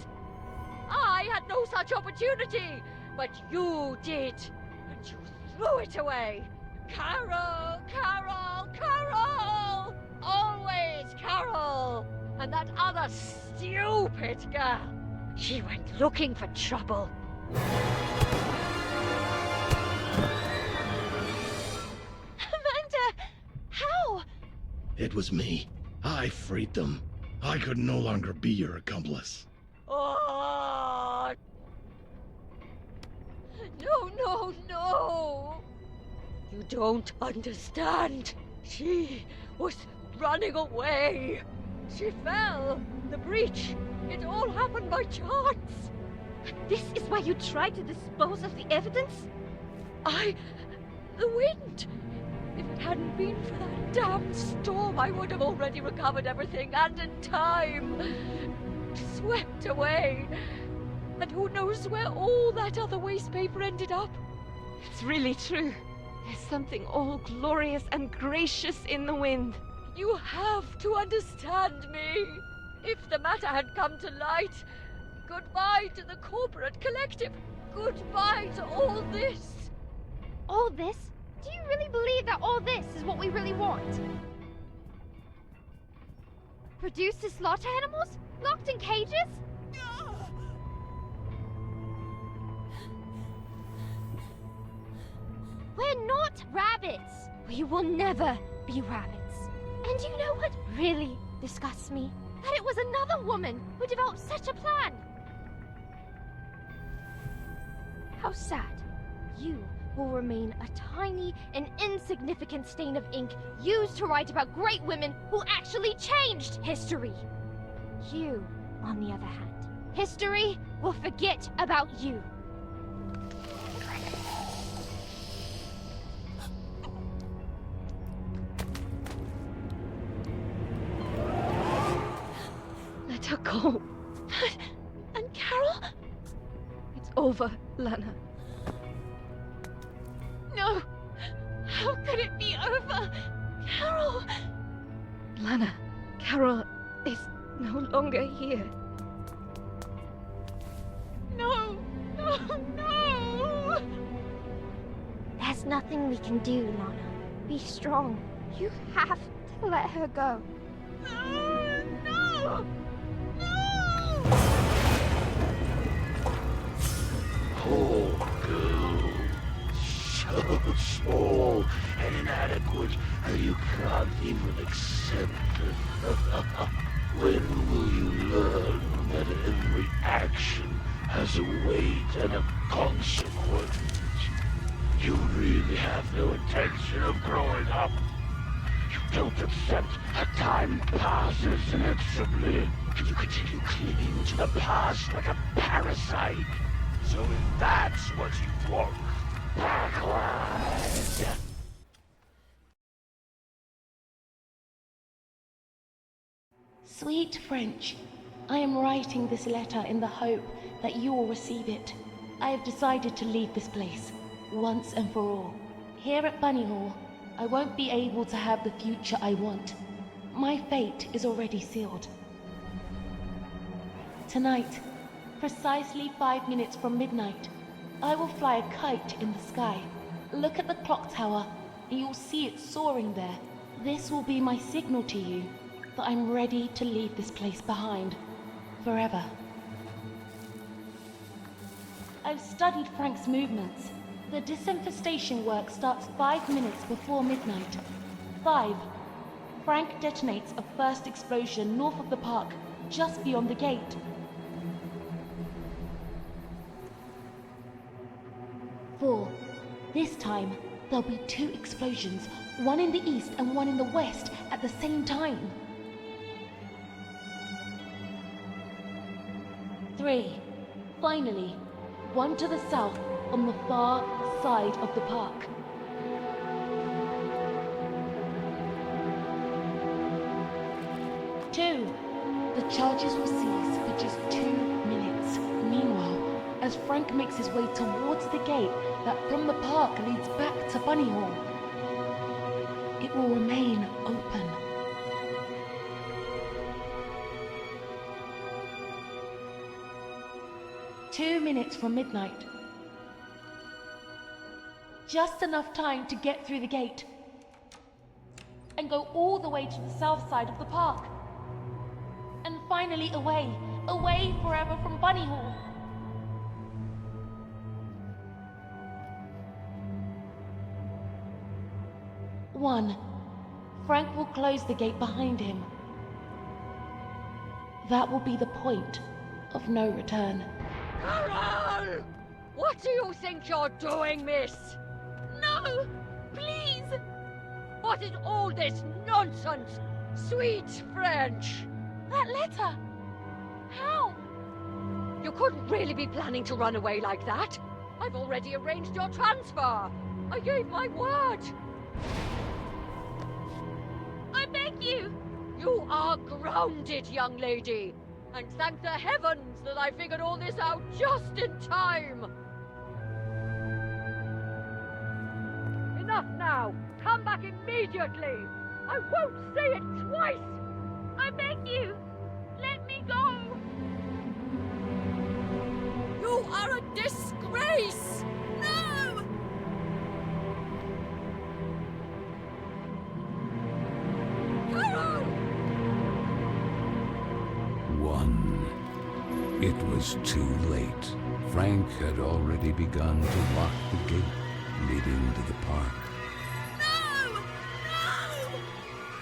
I had no such opportunity, but you did, and you threw it away. Carole, Carole, Carole! Always Carole! And that other stupid girl, she went looking for trouble. Amanda! How? It was me. I freed them. I could no longer be your accomplice. Oh! No, no, no! You don't understand. She was running away. She fell. The breach. It all happened by chance. This is why you tried to dispose of the evidence? The wind. If it hadn't been for that damn storm, I would have already recovered everything, and in time. Swept away. And who knows where all that other waste paper ended up? It's really true. There's something all glorious and gracious in the wind. You have to understand me. If the matter had come to light, goodbye to the corporate collective. Goodbye to all this. All this? Do you really believe that all this is what we really want? Produce to slaughter animals? Locked in cages? We're not rabbits! We will never be rabbits. And you know what really disgusts me? That it was another woman who developed such a plan! How sad. You will remain a tiny and insignificant stain of ink used to write about great women who actually changed history. You, on the other hand, history will forget about you. Let her go. And Carole? It's over, Lana. No! How could it be over? Carole! Lana, Carole is no longer here. No! No! No! There's nothing we can do, Lana. Be strong. You have to let her go. No! No! Poor girl. So small and inadequate that you can't even accept it. When will you learn that every action has a weight and a consequence? You really have no intention of growing up. You don't accept that time passes inexorably. You continue clinging to the past like a parasite. So if that's what you want, backward! Sweet French, I am writing this letter in the hope that you will receive it. I have decided to leave this place, once and for all. Here at Bunny Hall, I won't be able to have the future I want. My fate is already sealed. Tonight, precisely 5 minutes from midnight, I will fly a kite in the sky. Look at the clock tower, and you'll see it soaring there. This will be my signal to you that I'm ready to leave this place behind, forever. I've studied Frank's movements. The disinfestation work starts 5 minutes before midnight. 5. Frank detonates a first explosion north of the park, just beyond the gate. 4. This time, there'll be 2 explosions, one in the east and one in the west at the same time. 3. Finally, one to the south on the far side of the park. 2. The charges will cease for just 2 minutes. Meanwhile, as Frank makes his way towards the gate that from the park leads back to Bunny Hall, it will remain open. "2 minutes from midnight. Just enough time to get through the gate and go all the way to the south side of the park. And finally away forever from Bunny Hall. One, Frank will close the gate behind him. That will be the point of no return. Carole! What do you think you're doing, miss? No! Please! What is all this nonsense? Sweet French! That letter! How? You couldn't really be planning to run away like that. I've already arranged your transfer. I gave my word. I beg you! You are grounded, young lady. And thank the heavens that I figured all this out just in time. Enough now. Come back immediately. I won't say it twice. I beg you. Let me go. You are a disgrace. No! It was too late. Frank had already begun to lock the gate leading to the park. No!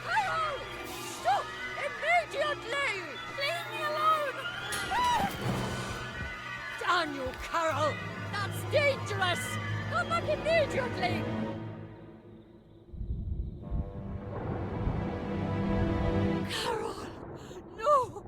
Carole! Stop! Immediately! Leave me alone! Daniel, Carole! That's dangerous! Come back immediately! Carole! No!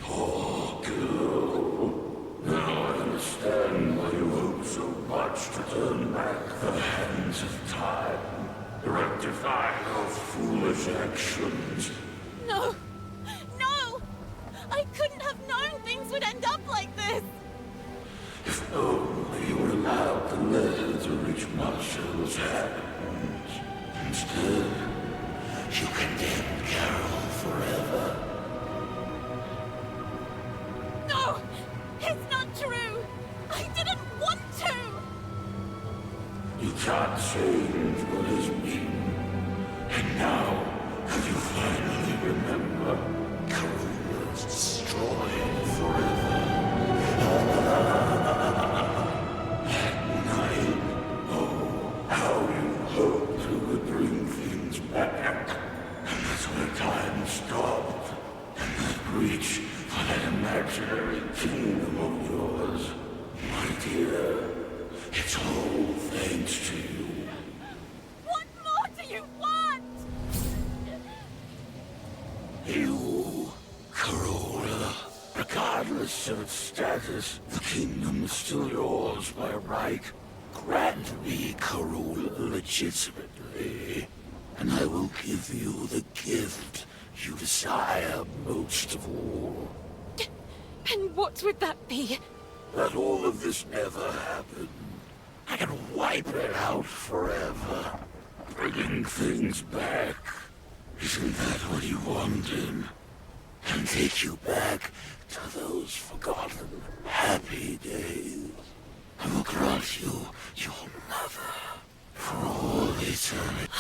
Oh, girl. Now I understand why you hope so much to turn back the hands of time, rectify those foolish actions. No! No! I couldn't have known things would end up like this! If only you were allowed the letter to reach Marcel's hands. Instead, you condemned Carole forever. No! It's not true! I didn't want to! You can't change what has been. And now, could you finally remember? Carole was destroyed forever. That night, oh, how you hoped you would bring things back. And that's where time stopped. And that reach for that imaginary kingdom of yours. My dear, it's all thanks to you. What more do you want? You, Carola, regardless of its status, the kingdom is still yours by right. Grant me Carola legitimately, and I will give you the gift you desire most of all. And what would that be? That all of this never happened. I can wipe it out forever. Bringing things back. Isn't that what you wanted? And take you back to those forgotten, happy days. I will grant you your mother for all eternity.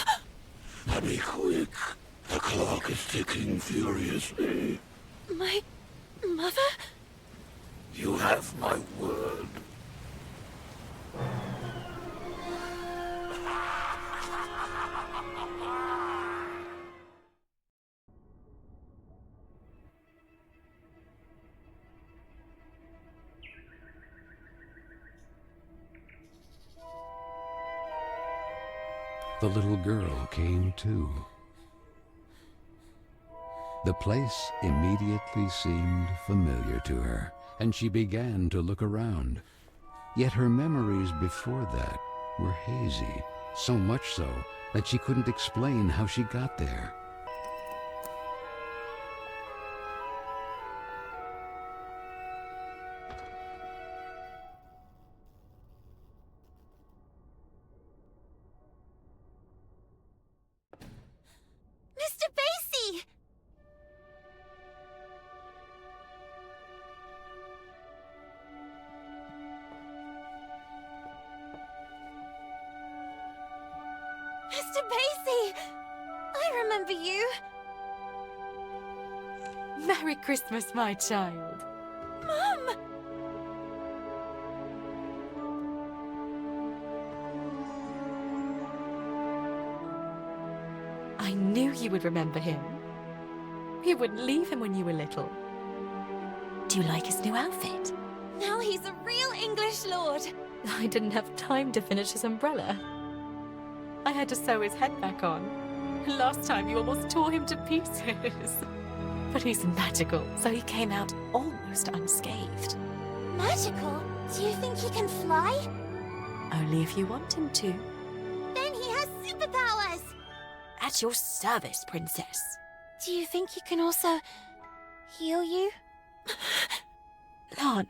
Now be quick. The clock is ticking furiously. My mother? You have my word. The little girl came too. The place immediately seemed familiar to her, and she began to look around. Yet her memories before that were hazy, so much so that she couldn't explain how she got there. Mr. Basie! Mr. Pacey! I remember you. Merry Christmas, my child. Mum! I knew you would remember him. You wouldn't leave him when you were little. Do you like his new outfit? Now he's a real English lord. I didn't have time to finish his umbrella. I had to sew his head back on. Last time you almost tore him to pieces. But he's magical, so he came out almost unscathed. Magical? Do you think he can fly? Only if you want him to. Then he has superpowers! At your service, princess. Do you think he can also heal you? Lana.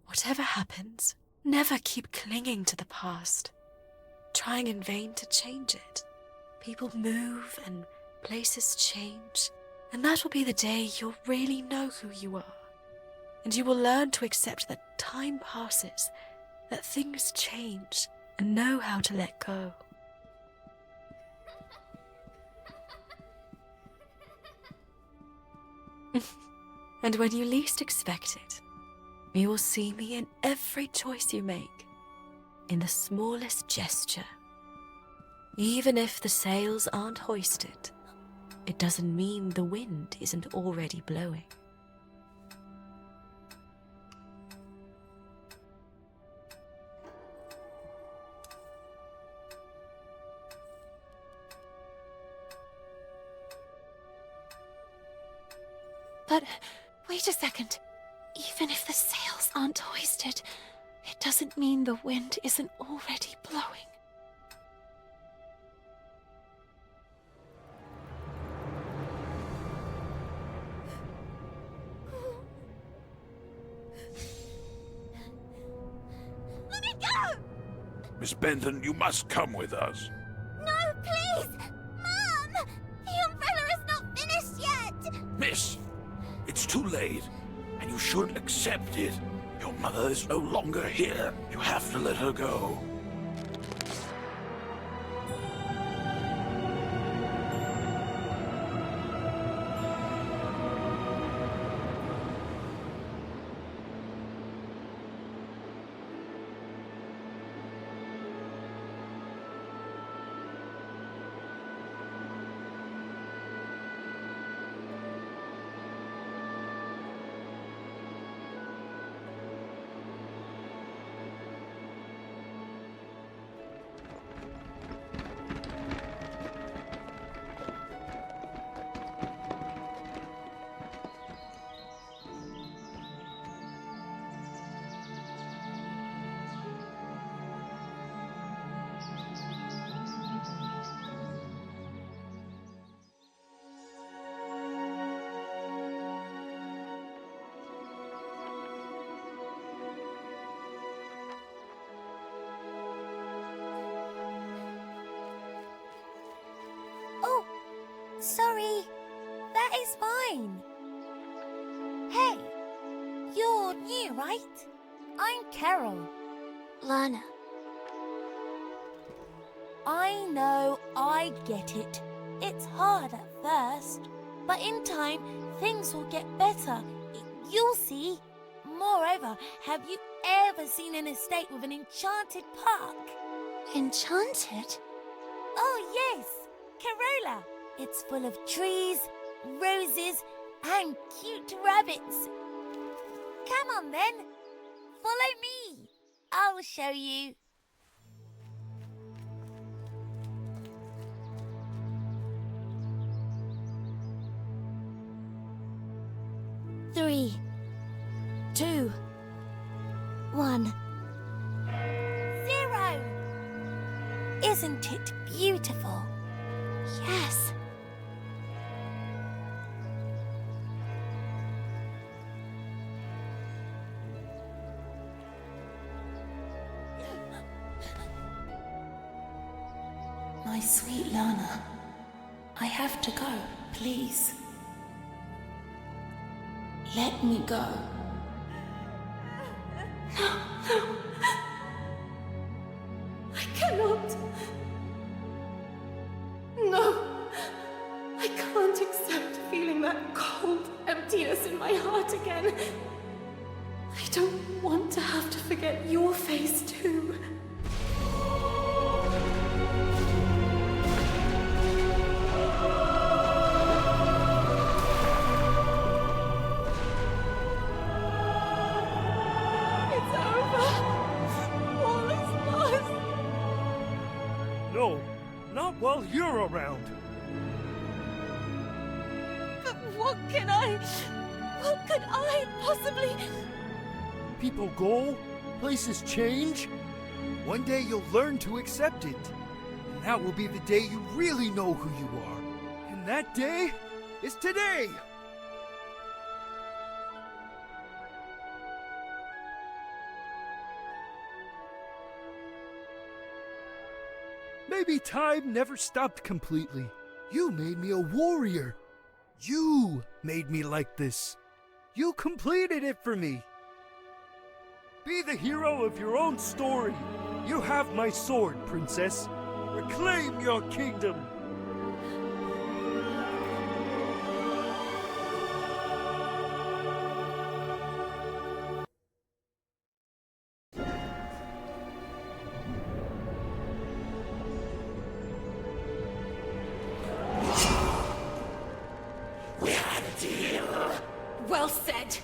Whatever happens, never keep clinging to the past, trying in vain to change it. People move and places change, and that will be the day you'll really know who you are. And you will learn to accept that time passes, that things change, and know how to let go. And when you least expect it, you will see me in every choice you make, in the smallest gesture. Even if the sails aren't hoisted, it doesn't mean the wind isn't already blowing. But wait a second. Even if the sails aren't hoisted, it doesn't mean the wind isn't already blowing. Let me go! Miss Benton, you must come with us. No, please! Mom! The umbrella is not finished yet! Miss, it's too late, and you should accept it. Your mother is no longer here. You have to let her go. Oh, sorry. That is fine. Hey, you're new, right? I'm Carole. Lana. I know, I get it. It's hard at first, but in time, things will get better. You'll see. Moreover, have you ever seen an estate with an enchanted park? Enchanted? Oh, yes. Carola. It's full of trees, roses, and cute rabbits. Come on, then. Follow me. I'll show you. Three, 2, 1, 0. Isn't it beautiful? Yes. My sweet Lana, I have to go, please. Let me go. No, no. I cannot. No. I can't accept feeling that cold emptiness in my heart again. I don't want to have to forget your face too. No, not while you're around. But what could I possibly... People go, places change. One day you'll learn to accept it. And that will be the day you really know who you are. And that day is today! Maybe time never stopped completely. You made me a warrior. You made me like this. You completed it for me. Be the hero of your own story. You have my sword, princess. Reclaim your kingdom. Well said.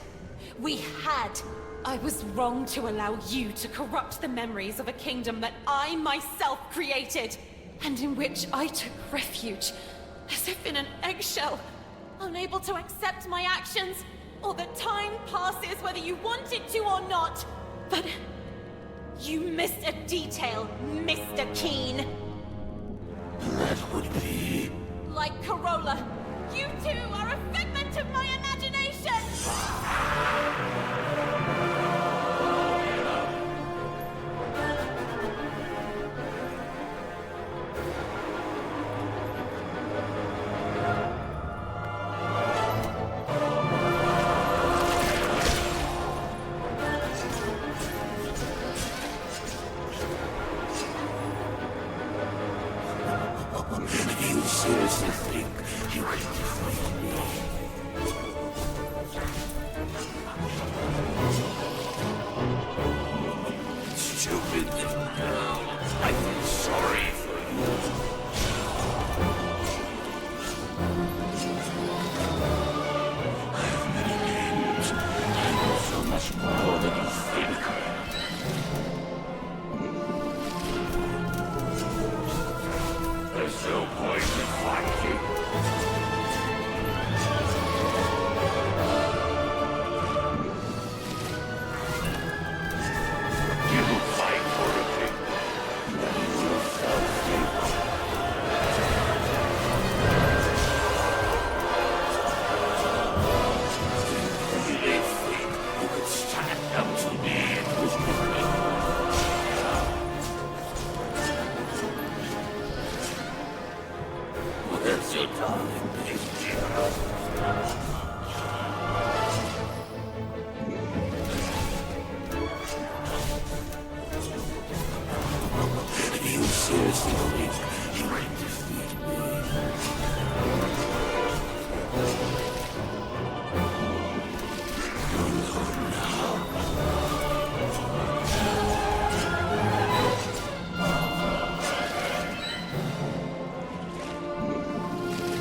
We had. I was wrong to allow you to corrupt the memories of a kingdom that I myself created, and in which I took refuge, as if in an eggshell, unable to accept my actions, or that time passes whether you wanted to or not. But you missed a detail, Mr. Keen. That would be... Like Carola, you too are a figment of my imagination! You seriously think you can defeat me? Stupid little girl. I feel sorry for you. I have many names. I know so much more than you think. There's no point in fighting. You fight for a kingdom that you yourself think. You really think you could stand up to me and whisper me? Where's your darling baby? Do you seriously think you can defeat me?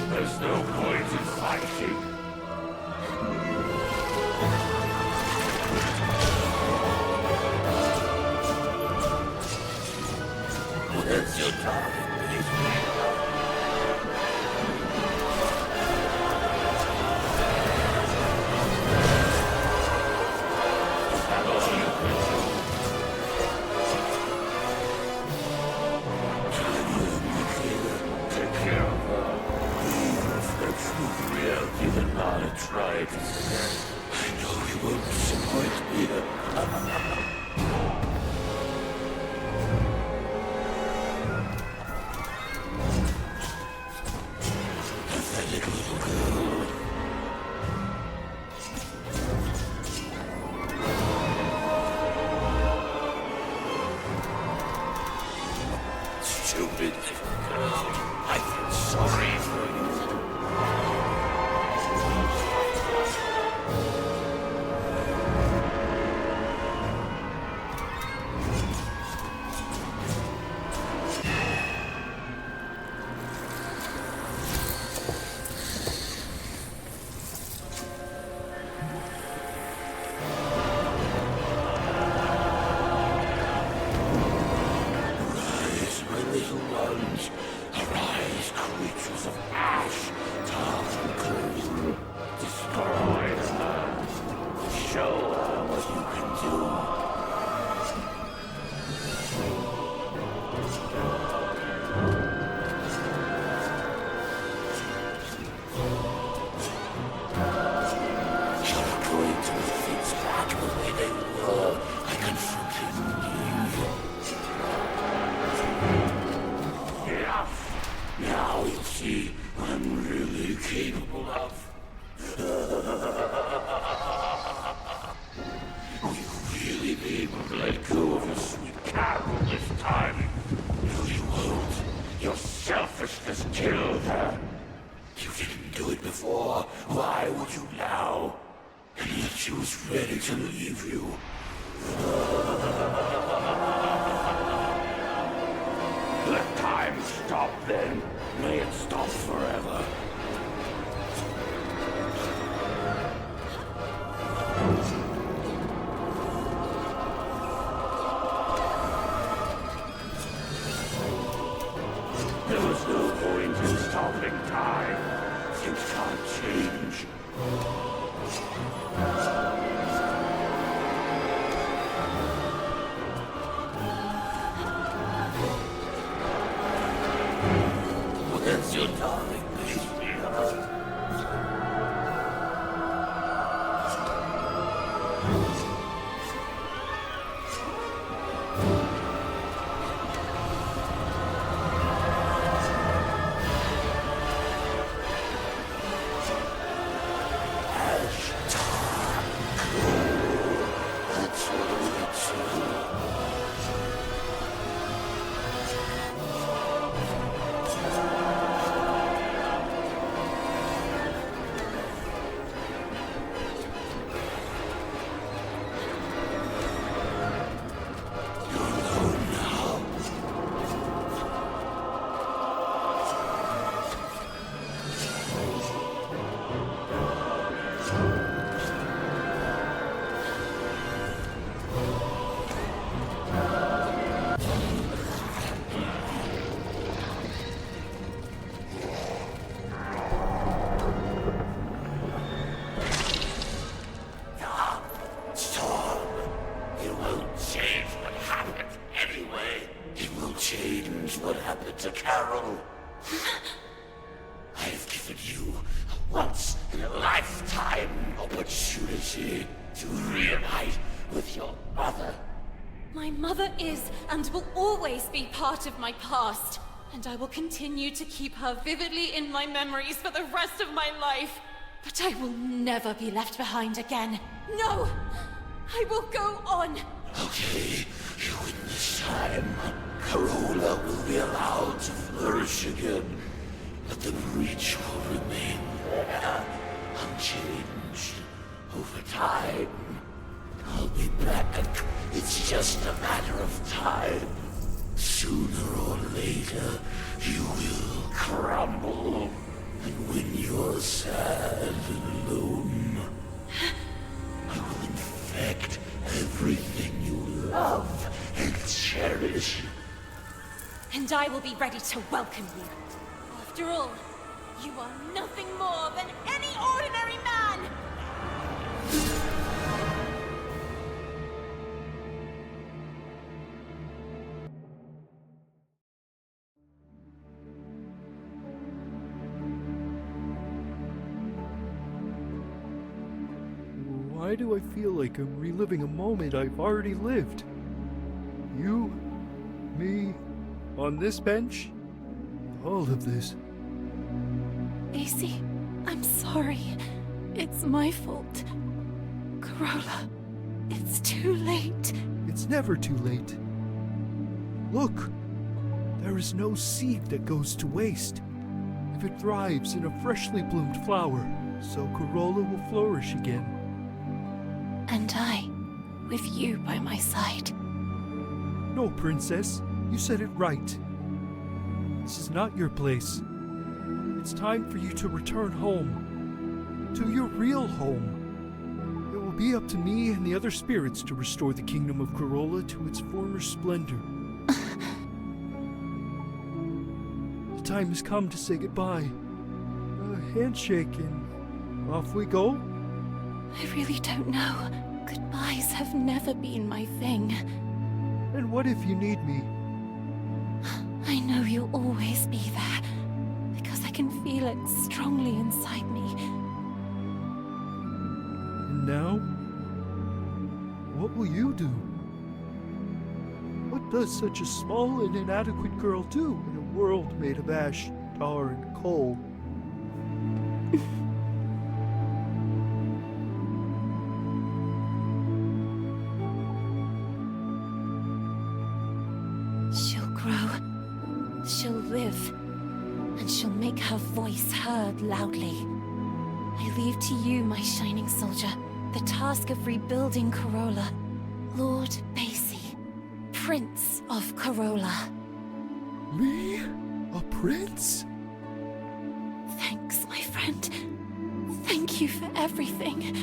There's no point in fighting. Where's your darling baby? Is that all you can do? Take care of her. That's the real given honor tried. I know he won't disappoint me. stupid little girl. I feel sorry for you. Arise, creatures of ash, tar and coal. Destroy her. Show her what you can do. You're going to put things back the way they were. I can forgive you. Now you'll see what I'm really capable of. Will you really be able to let go of your Sweet Carole this time? No, you won't. Your selfishness killed her. You didn't do it before. Why would you now? And yet she was ready to leave you. Let time stop then. May it stop forever. There was no point in stopping time. Things can't change. That's your darling baby. Change what happened to Carole. I have given you a once-in-a-lifetime opportunity to reunite with your mother. My mother is and will always be part of my past, and I will continue to keep her vividly in my memories for the rest of my life. But I will never be left behind again. No! I will go on! Okay, you win this time. Carola will be allowed to flourish again, but the breach will remain there, unchanged, over time. I'll be back, and it's just a matter of time. Sooner or later, you will crumble, and when you're sad and alone, I will infect everything you love and cherish. And I will be ready to welcome you. After all, you are nothing more than any ordinary man! Why do I feel like I'm reliving a moment I've already lived? You, me, on this bench? All of this. AC, I'm sorry. It's my fault. Carola, it's too late. It's never too late. Look, There is no seed that goes to waste. If it thrives in a freshly bloomed flower, so Carola will flourish again. And I, with you by my side. No, Princess, you said it right. This is not your place. It's time for you to return home. To your real home. It will be up to me and the other spirits to restore the kingdom of Carola to its former splendor. The time has come to say goodbye. A handshake and off we go? I really don't know. Goodbyes have never been my thing. And what if you need me? I know you'll always be there, because I can feel it strongly inside me. And now? What will you do? What does such a small and inadequate girl do in a world made of ash, tar, and coal? She'll grow, she'll live, and she'll make her voice heard loudly. I leave to you, my shining soldier, the task of rebuilding Carola. Lord Basie, Prince of Carola. Me? A prince? Thanks, my friend. Thank you for everything.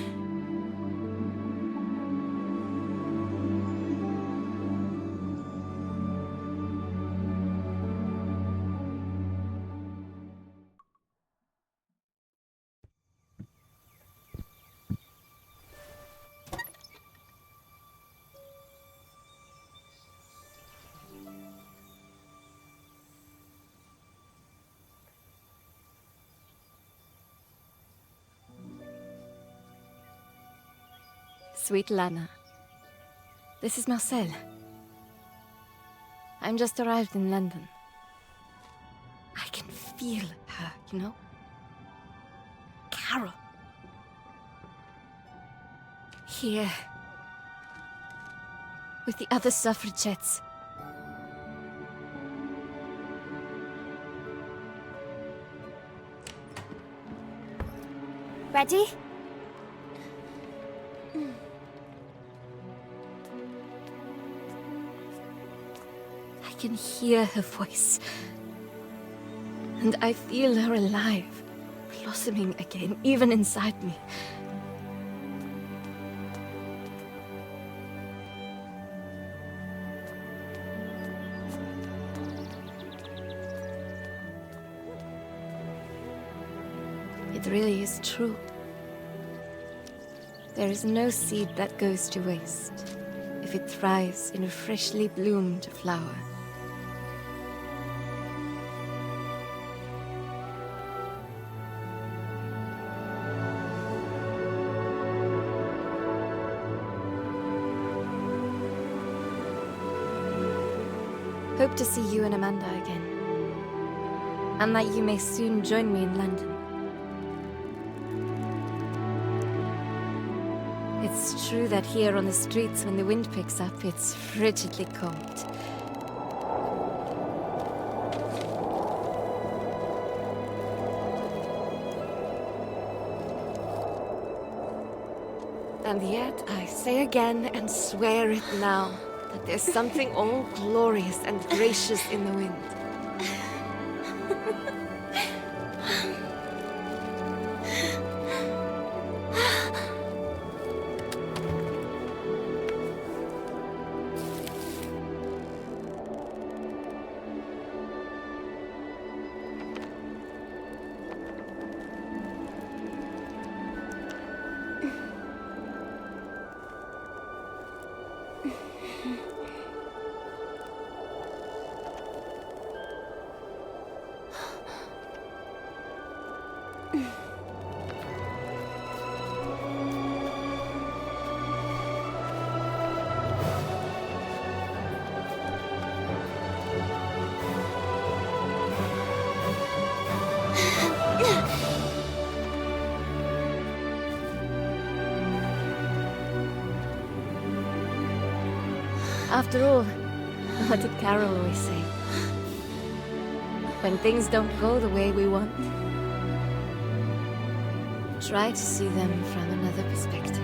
Sweet Lana. This is Marcel. I'm just arrived in London. I can feel her, you know? Carol. Here. With the other suffragettes. Ready? I can hear her voice. And I feel her alive, blossoming again, even inside me. It really is true. There is no seed that goes to waste if it thrives in a freshly bloomed flower. Hope to see you and Amanda again, and that you may soon join me in London. It's true that here on the streets, when the wind picks up, it's frigidly cold. And yet, I say again and swear it now, that there's something all glorious and gracious in the wind. After all, what did Carol always say? when things don't go the way we want. Try to see them from another perspective.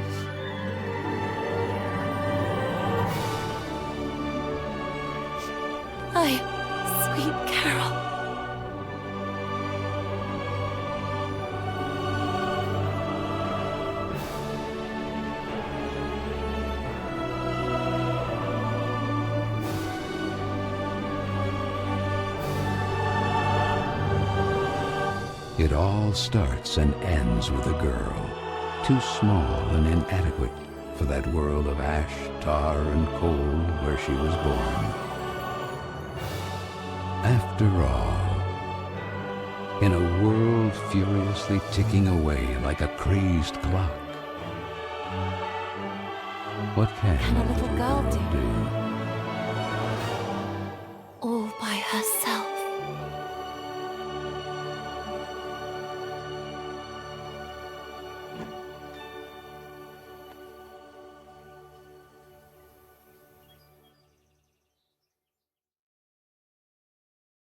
Sweet Carole. It all starts and ends with a girl, too small and inadequate for that world of ash, tar, and coal where she was born. After all, in a world furiously ticking away like a crazed clock, what can a little girl do?